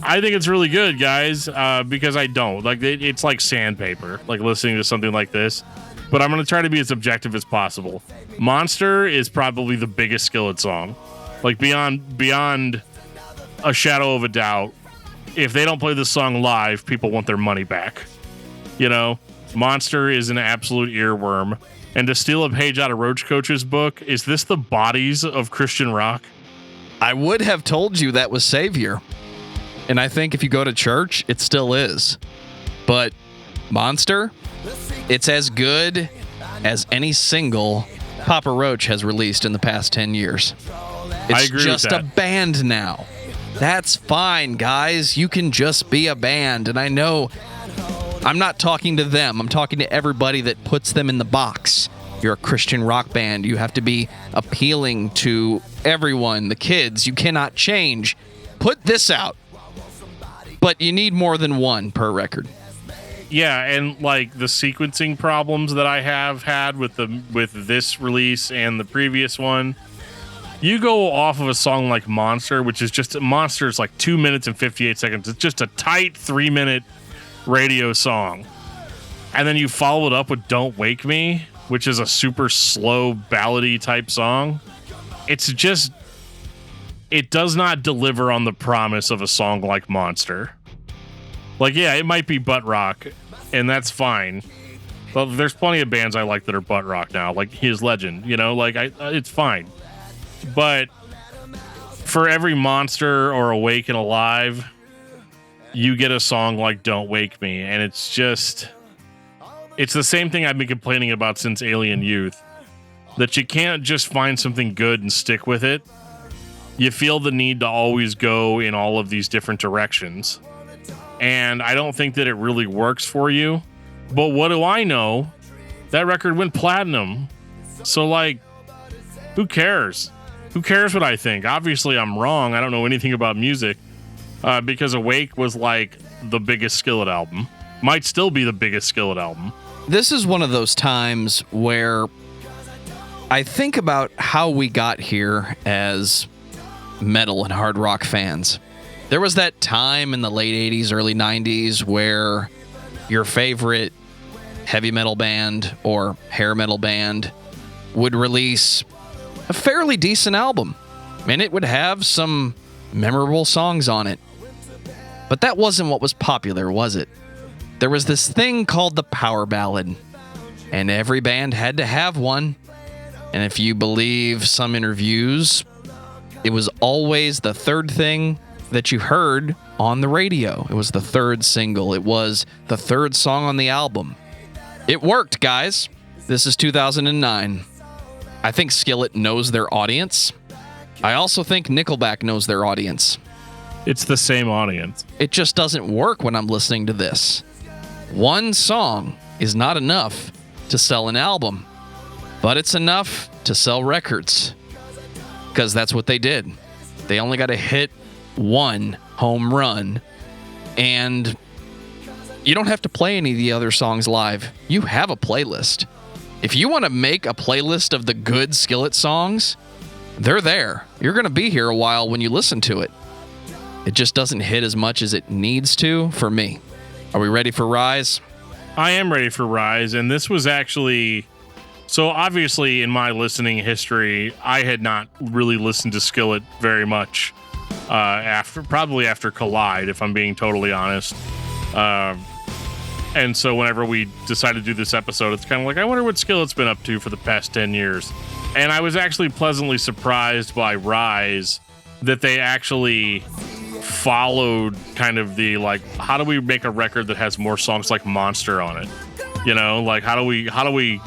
I think it's really good, guys, because I don't. Like, it's like sandpaper, like listening to something like this. But I'm going to try to be as objective as possible. Monster is probably the biggest Skillet song. Like, beyond a shadow of a doubt, if they don't play this song live, people want their money back. You know? Monster is an absolute earworm. And to steal a page out of Roach Coach's book, is this the bodies of Christian rock? I would have told you that was Savior. And I think if you go to church, it still is. But Monster, it's as good as any single Papa Roach has released in the past 10 years. It's just a band now. That's fine, guys. You can just be a band. And I know I'm not talking to them. I'm talking to everybody that puts them in the box. You're a Christian rock band. You have to be appealing to everyone, the kids. You cannot change. Put this out. But you need more than one per record. Yeah, and like the sequencing problems that I have had with this release and the previous one, you go off of a song like Monster, which is just Monster's like 2 minutes and 58 seconds. It's just a tight 3-minute radio song. And then you follow it up with Don't Wake Me, which is a super slow ballady type song. It's just, it does not deliver on the promise of a song like Monster. Like, yeah, it might be butt rock, and that's fine. But there's plenty of bands I like that are butt rock now, like His Legend, you know, like it's fine. But for every Monster or Awake and Alive, you get a song like Don't Wake Me, and it's just, it's the same thing I've been complaining about since Alien Youth, that you can't just find something good and stick with it. You feel the need to always go in all of these different directions. And I don't think that it really works for you. But what do I know? That record went platinum. So, like, who cares? Who cares what I think? Obviously, I'm wrong. I don't know anything about music. Because Awake was, like, the biggest Skillet album. Might still be the biggest Skillet album. This is one of those times where I think about how we got here as metal and hard rock fans. There was that time in the late 80s, early 90s where your favorite heavy metal band or hair metal band would release a fairly decent album. And it would have some memorable songs on it. But that wasn't what was popular, was it? There was this thing called the power ballad. And every band had to have one. And if you believe some interviews, it was always the third thing that you heard on the radio. It was the third single. It was the third song on the album. It worked, guys. This is 2009. I think Skillet knows their audience. I also think Nickelback knows their audience. It's the same audience. It just doesn't work when I'm listening to this. One song is not enough to sell an album, but it's enough to sell records. Because that's what they did. They only got to hit one home run, and you don't have to play any of the other songs live. You have a playlist. If you want to make a playlist of the good Skillet songs, they're there. You're going to be here a while when you listen to it. It just doesn't hit as much as it needs to for me. Are we ready for Rise? I am ready for Rise, and this was actually... So obviously in my listening history, I had not really listened to Skillet very much after Collide, if I'm being totally honest. And so whenever we decided to do this episode, it's kind of like, I wonder what Skillet's been up to for the past 10 years. And I was actually pleasantly surprised by Rise that they actually followed kind of the, like, how do we make a record that has more songs like Monster on it? You know, like, how do we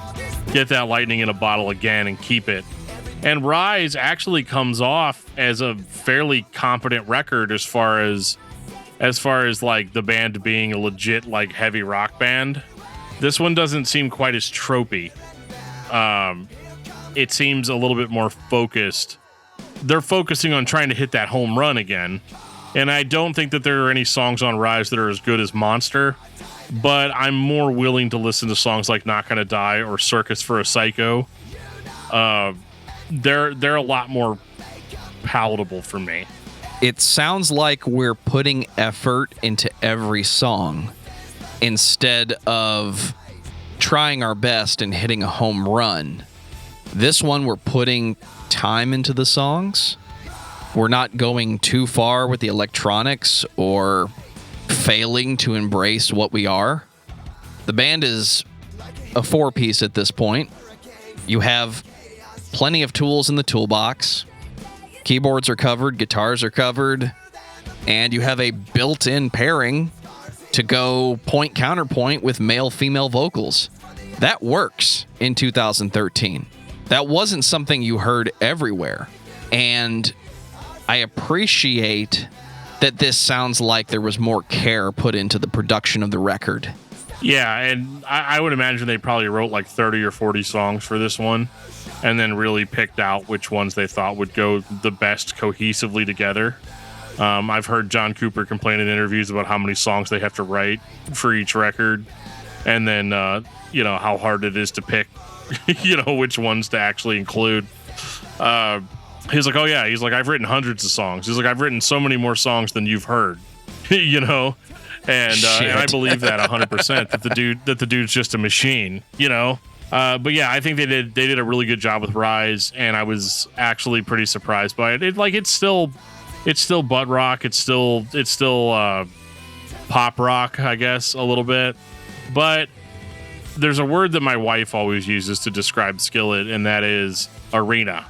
get that lightning in a bottle again and keep it? And Rise actually comes off as a fairly competent record as far as like the band being a legit like heavy rock band. This one doesn't seem quite as tropey. it seems a little bit more focused. They're focusing on trying to hit that home run again. And I don't think that there are any songs on Rise that are as good as Monster, but I'm more willing to listen to songs like Not Gonna Die or Circus for a Psycho. They're a lot more palatable for me. It sounds like we're putting effort into every song instead of trying our best and hitting a home run. This one, we're putting time into the songs. We're not going too far with the electronics or failing to embrace what we are. The band is a 4-piece at this point. You have plenty of tools in the toolbox. Keyboards are covered, guitars are covered, and you have a built-in pairing to go point-counterpoint with male-female vocals. That works in 2013. That wasn't something you heard everywhere. And I appreciate that this sounds like there was more care put into the production of the record. Yeah, and I would imagine they probably wrote like 30 or 40 songs for this one and then really picked out which ones they thought would go the best cohesively together. I've heard John Cooper complain in interviews about how many songs they have to write for each record, and then, how hard it is to pick, which ones to actually include. He's like, oh yeah, he's like, I've written hundreds of songs. He's like, I've written so many more songs than you've heard, and I believe that 100% that the dude's just a machine, But yeah, I think they did a really good job with Rise, and I was actually pretty surprised by it. It's still butt rock. It's still pop rock, I guess, a little bit. But there's a word that my wife always uses to describe Skillet, and that is arena.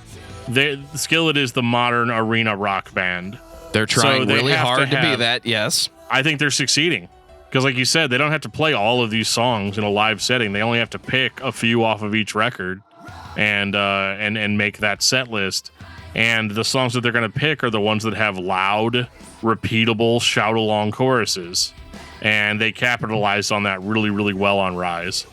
Skillet is the modern arena rock band. They're trying really hard to be that, yes. I think they're succeeding. Because like you said, they don't have to play all of these songs in a live setting. They only have to pick a few off of each record and make that set list. And the songs that they're going to pick are the ones that have loud, repeatable, shout-along choruses. And they capitalized on that really, really well on Rise.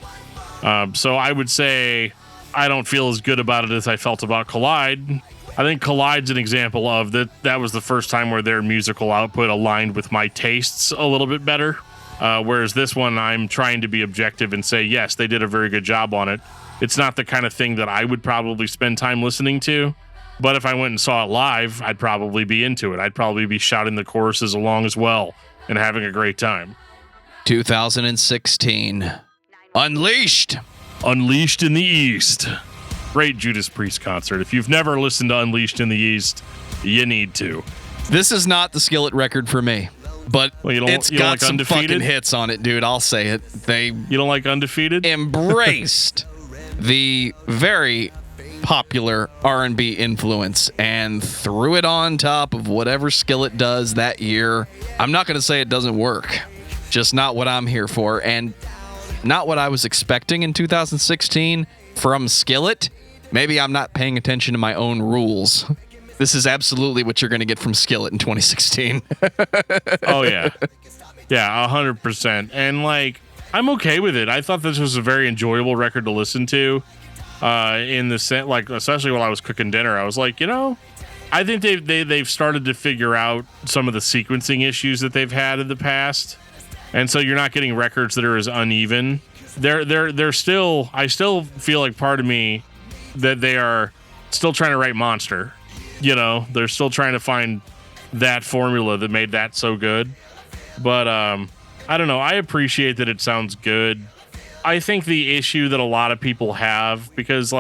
So I would say I don't feel as good about it as I felt about Collide. I think Collide's an example of that was the first time where their musical output aligned with my tastes a little bit better. Whereas this one, I'm trying to be objective and say, yes, they did a very good job on it. It's not the kind of thing that I would probably spend time listening to. But if I went and saw it live, I'd probably be into it. I'd probably be shouting the choruses along as well and having a great time. 2016. Unleashed. Unleashed in the East. Great Judas Priest concert. If you've never listened to Unleashed in the East, you need to. This is not the Skillet record for me, but it's got like some Undefeated? fucking hits on it, dude. I'll say it. You don't like Undefeated? Embraced the very popular R&B influence and threw it on top of whatever Skillet does that year. I'm not going to say it doesn't work. Just not what I'm here for, and not what I was expecting in 2016 from Skillet. Maybe I'm not paying attention to my own rules. This is absolutely what you're going to get from Skillet in 2016. Oh, yeah. Yeah, 100%. And, I'm okay with it. I thought this was a very enjoyable record to listen to. In the sense, especially while I was cooking dinner, I was like, I think they've started to figure out some of the sequencing issues that they've had in the past. And so you're not getting records that are as uneven. They're still, I still feel like part of me that they are still trying to write Monster. They're still trying to find that formula that made that so good. But I don't know. I appreciate that it sounds good. I think the issue that a lot of people have, because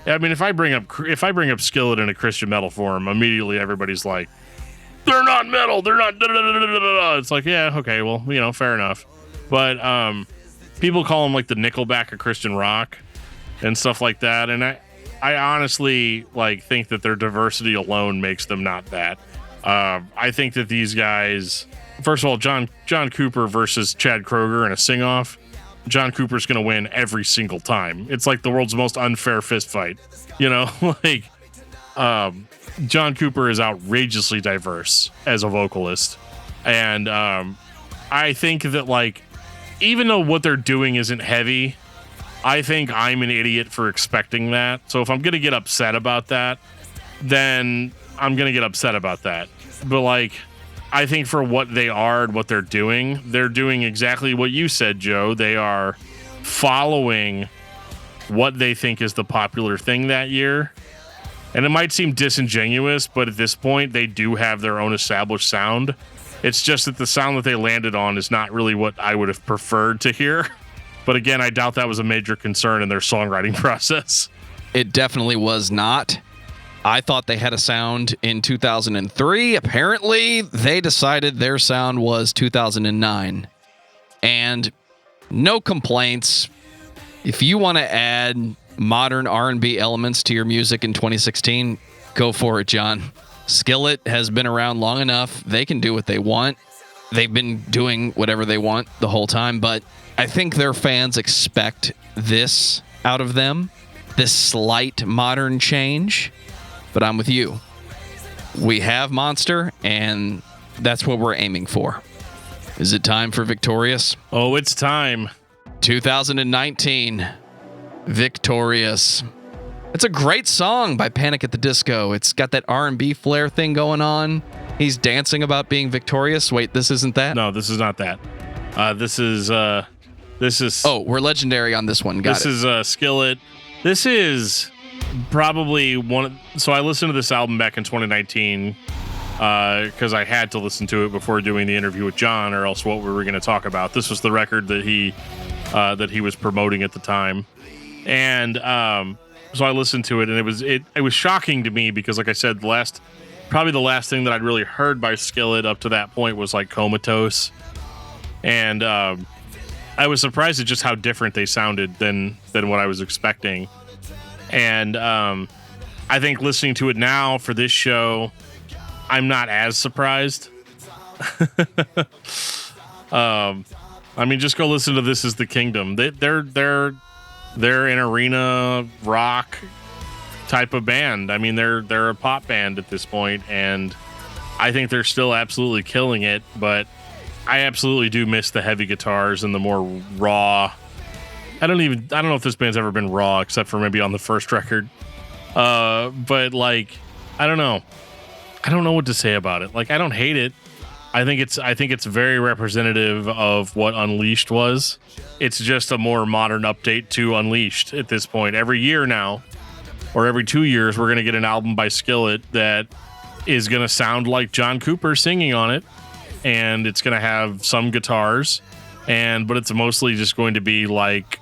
if I bring up Skillet in a Christian metal form, immediately everybody's like, they're not metal. They're not. It's like, yeah, okay, well, fair enough. But people call them the Nickelback of Christian rock and stuff like that. And I honestly think that their diversity alone makes them not that. I think that these guys, first of all, John Cooper versus Chad Kroeger in a sing-off. John Cooper's going to win every single time. It's like the world's most unfair fist fight. John Cooper is outrageously diverse as a vocalist. And I think that, even though what they're doing isn't heavy, I think I'm an idiot for expecting that. So if I'm going to get upset about that, then I'm going to get upset about that. But like, I think for what they are and what they're doing exactly what you said, Joe. They are following what they think is the popular thing that year. And it might seem disingenuous, but at this point, they do have their own established sound. It's just that the sound that they landed on is not really what I would have preferred to hear. But again, I doubt that was a major concern in their songwriting process. It definitely was not. I thought they had a sound in 2003. Apparently, they decided their sound was 2009. And no complaints. If you want to add modern R&B elements to your music in 2016, go for it, John. Skillet has been around long enough. They can do what they want. They've been doing whatever they want the whole time, but I think their fans expect this out of them, this slight modern change. But I'm with you. We have Monster, and that's what we're aiming for. Is it time for Victorious? Oh, it's time. 2019, Victorious. It's a great song by Panic at the Disco. It's got that R&B flair thing going on. He's dancing about being victorious. Wait, this isn't that? No, this is not that. This is. Oh, we're legendary on this one. This is Skillet. This is probably one. So I listened to this album back in 2019 because I had to listen to it before doing the interview with John, or else what we were going to talk about. This was the record that he was promoting at the time, and so I listened to it, and it was shocking to me because, like I said, probably the last thing that I'd really heard by Skillet up to that point was like Comatose, and I was surprised at just how different they sounded than what I was expecting. And I think listening to it now for this show, I'm not as surprised. I mean, just go listen to This Is the Kingdom. They're an arena rock type of band. I mean, they're a pop band at this point, and I think they're still absolutely killing it, but I absolutely do miss the heavy guitars and the more raw. I don't know if this band's ever been raw except for maybe on the first record. But like, I don't know what to say about it. Like, I don't hate it. I think it's very representative of what Unleashed was. It's just a more modern update to Unleashed at this point. Every year now, or every 2 years, we're going to get an album by Skillet that is going to sound like John Cooper singing on it, and it's going to have some guitars, but it's mostly just going to be like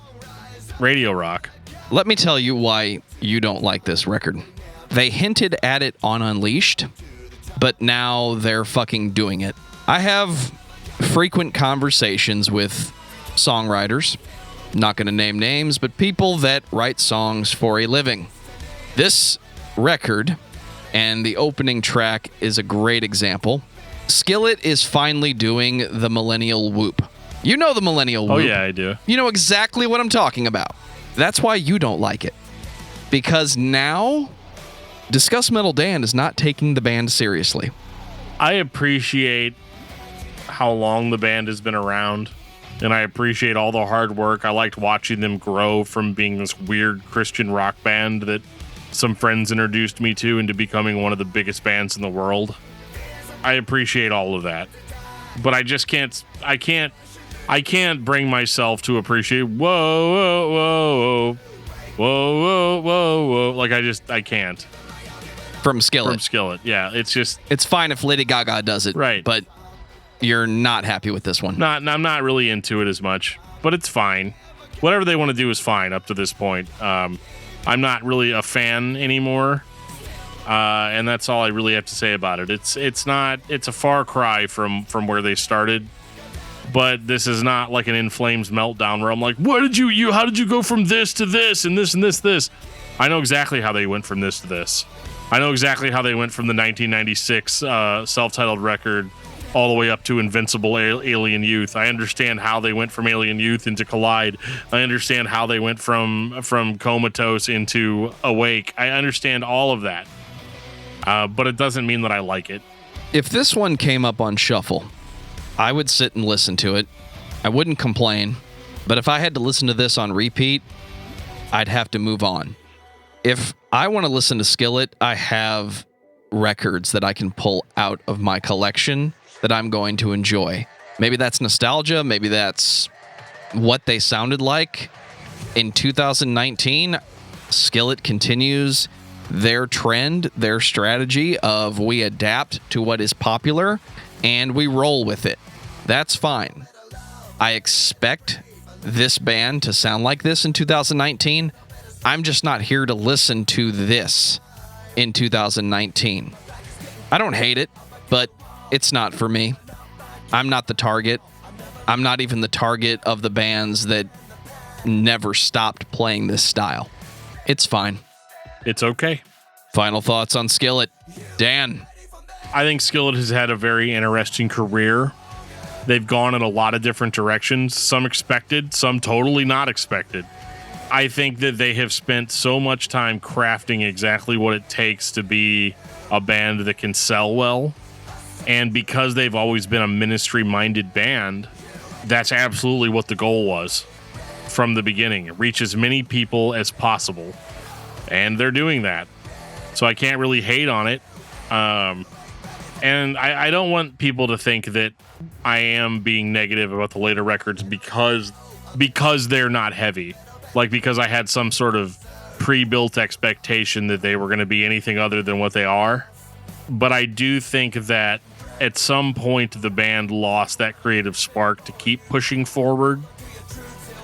radio rock. Let me tell you why you don't like this record. They hinted at it on Unleashed, but now they're fucking doing it. I have frequent conversations with songwriters, not going to name names, but people that write songs for a living. This record and the opening track is a great example. Skillet is finally doing the millennial whoop. You know the millennial whoop. Oh, yeah, I do. You know exactly what I'm talking about. That's why you don't like it. Because now, Discuss Metal Dan is not taking the band seriously. I appreciate how long the band has been around, and I appreciate all the hard work. I liked watching them grow from being this weird Christian rock band that some friends introduced me to into becoming one of the biggest bands in the world. I appreciate all of that. But I just can't bring myself to appreciate whoa. Like I can't. From Skillet. From Skillet, yeah. It's fine if Lady Gaga does it, right? But you're not happy with this one. I'm not really into it as much, but it's fine. Whatever they want to do is fine up to this point. I'm not really a fan anymore, and that's all I really have to say about it. It's a far cry from where they started, but this is not like an In Flames meltdown where I'm like, how did you go from this to this and this and this? I know exactly how they went from this to this. I know exactly how they went from the 1996 self-titled record all the way up to Invincible Alien Youth. I understand how they went from Alien Youth into Collide. I understand how they went from Comatose into Awake. I understand all of that. But it doesn't mean that I like it. If this one came up on Shuffle, I would sit and listen to it. I wouldn't complain. But if I had to listen to this on repeat, I'd have to move on. If I want to listen to Skillet, I have records that I can pull out of my collection that I'm going to enjoy. Maybe that's nostalgia. Maybe that's what they sounded like. In 2019, Skillet continues their trend, their strategy of we adapt to what is popular and we roll with it. That's fine. I expect this band to sound like this in 2019. I'm just not here to listen to this in 2019. I don't hate it, but it's not for me. I'm not the target. I'm not even the target of the bands that never stopped playing this style. It's fine. It's okay. Final thoughts on Skillet. Dan. I think Skillet has had a very interesting career. They've gone in a lot of different directions, some expected, some totally not expected. I think that they have spent so much time crafting exactly what it takes to be a band that can sell well. And because they've always been a ministry-minded band, that's absolutely what the goal was from the beginning. Reach as many people as possible. And they're doing that. So I can't really hate on it. And I don't want people to think that I am being negative about the later records because they're not heavy. Like because I had some sort of pre-built expectation that they were going to be anything other than what they are. But I do think that at some point the band lost that creative spark to keep pushing forward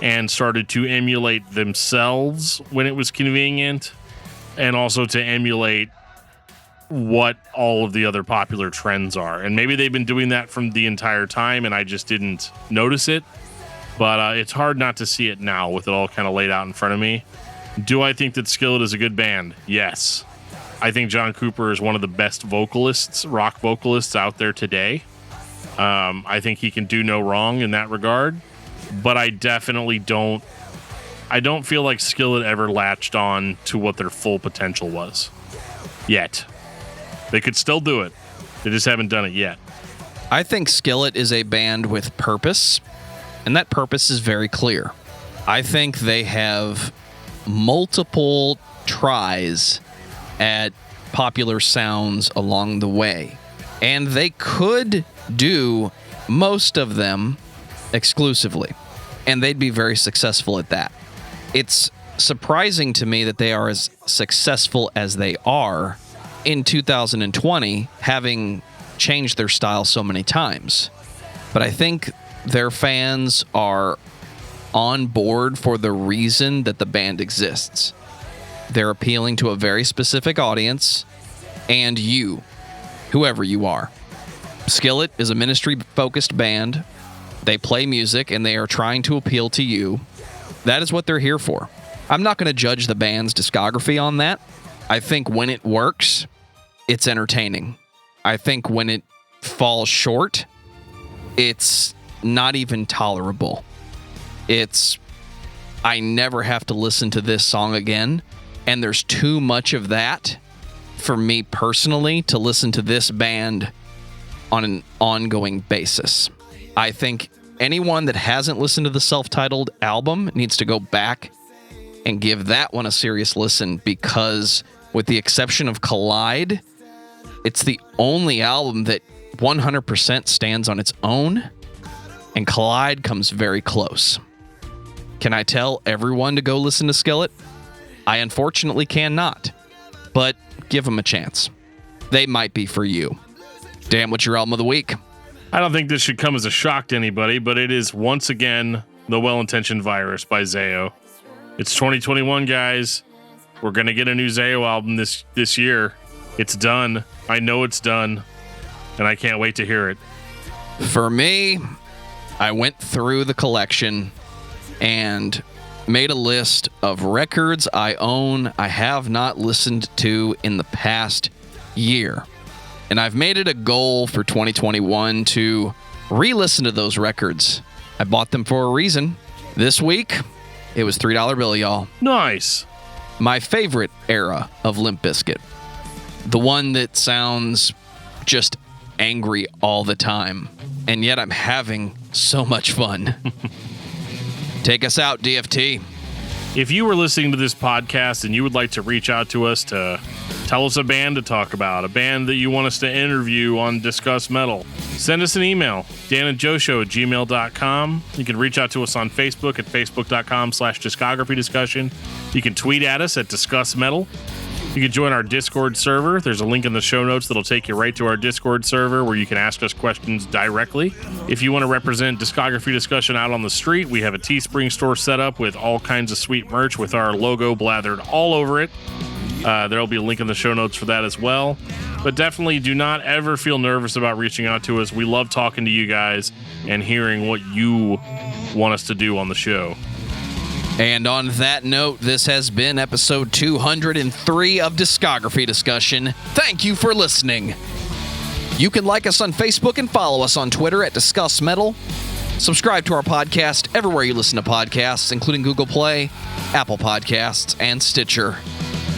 and started to emulate themselves when it was convenient, and also to emulate what all of the other popular trends are. And maybe they've been doing that from the entire time and I just didn't notice it. But it's hard not to see it now with it all kind of laid out in front of me. Do I think that Skillet is a good band? Yes. I think John Cooper is one of the best vocalists, rock vocalists out there today. I think he can do no wrong in that regard. But I definitely don't feel like Skillet ever latched on to what their full potential was. Yet. They could still do it. They just haven't done it yet. I think Skillet is a band with purpose, and that purpose is very clear. I think they have multiple tries at popular sounds along the way, and they could do most of them exclusively, and they'd be very successful at that. It's surprising to me that they are as successful as they are in 2020, having changed their style so many times. But I think their fans are on board for the reason that the band exists. They're appealing to a very specific audience, and you, whoever you are. Skillet is a ministry-focused band. They play music, and they are trying to appeal to you. That is what they're here for. I'm not going to judge the band's discography on that. I think when it works, it's entertaining. I think when it falls short, it's not even tolerable. It's, I never have to listen to this song again, and there's too much of that for me personally to listen to this band on an ongoing basis. I think anyone that hasn't listened to the self-titled album needs to go back and give that one a serious listen, because with the exception of Collide, it's the only album that 100% stands on its own, and Collide comes very close. Can I tell everyone to go listen to Skillet? I unfortunately cannot, but give them a chance. They might be for you. Dan, what's your album of the week? I don't think this should come as a shock to anybody, but it is once again The Well-Intentioned Virus by Zayo. It's 2021, guys. We're going to get a new Zayo album this year. It's done. I know it's done, and I can't wait to hear it. For me, I went through the collection and made a list of records I own I have not listened to in the past year. And I've made it a goal for 2021 to re-listen to those records. I bought them for a reason. This week, it was $3 bill, y'all. Nice. My favorite era of Limp Bizkit. The one that sounds just angry all the time, and yet I'm having so much fun. Take us out, DFT. If you were listening to this podcast and you would like to reach out to us to tell us a band to talk about, a band that you want us to interview on Discuss Metal, send us an email, danandjoeshow@gmail.com. You can reach out to us on Facebook at facebook.com/discography discussion. You can tweet at us at Discuss Metal. You can join our Discord server. There's a link in the show notes that'll take you right to our Discord server where you can ask us questions directly. If you want to represent discography discussion out on the street, we have a Teespring store set up with all kinds of sweet merch with our logo blathered all over it. There'll be a link in the show notes for that as well. But definitely do not ever feel nervous about reaching out to us. We love talking to you guys and hearing what you want us to do on the show. And on that note, this has been episode 203 of Discography Discussion. Thank you for listening. You can like us on Facebook and follow us on Twitter at Discuss Metal. Subscribe to our podcast everywhere you listen to podcasts, including Google Play, Apple Podcasts, and Stitcher.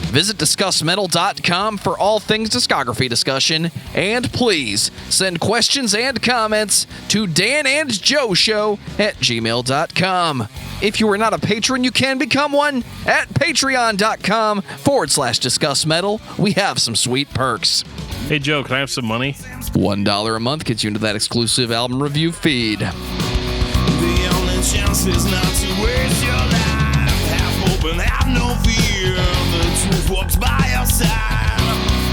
Visit discussmetal.com for all things discography discussion, and please send questions and comments to danandjoeshow@gmail.com. If you are not a patron, you can become one at patreon.com/discussmetal. We have some sweet perks. Hey, Joe, can I have some money? $1 a month gets you into that exclusive album review feed. The only chance is not to waste your life. Have hope and have no fear. The truth walks by your side.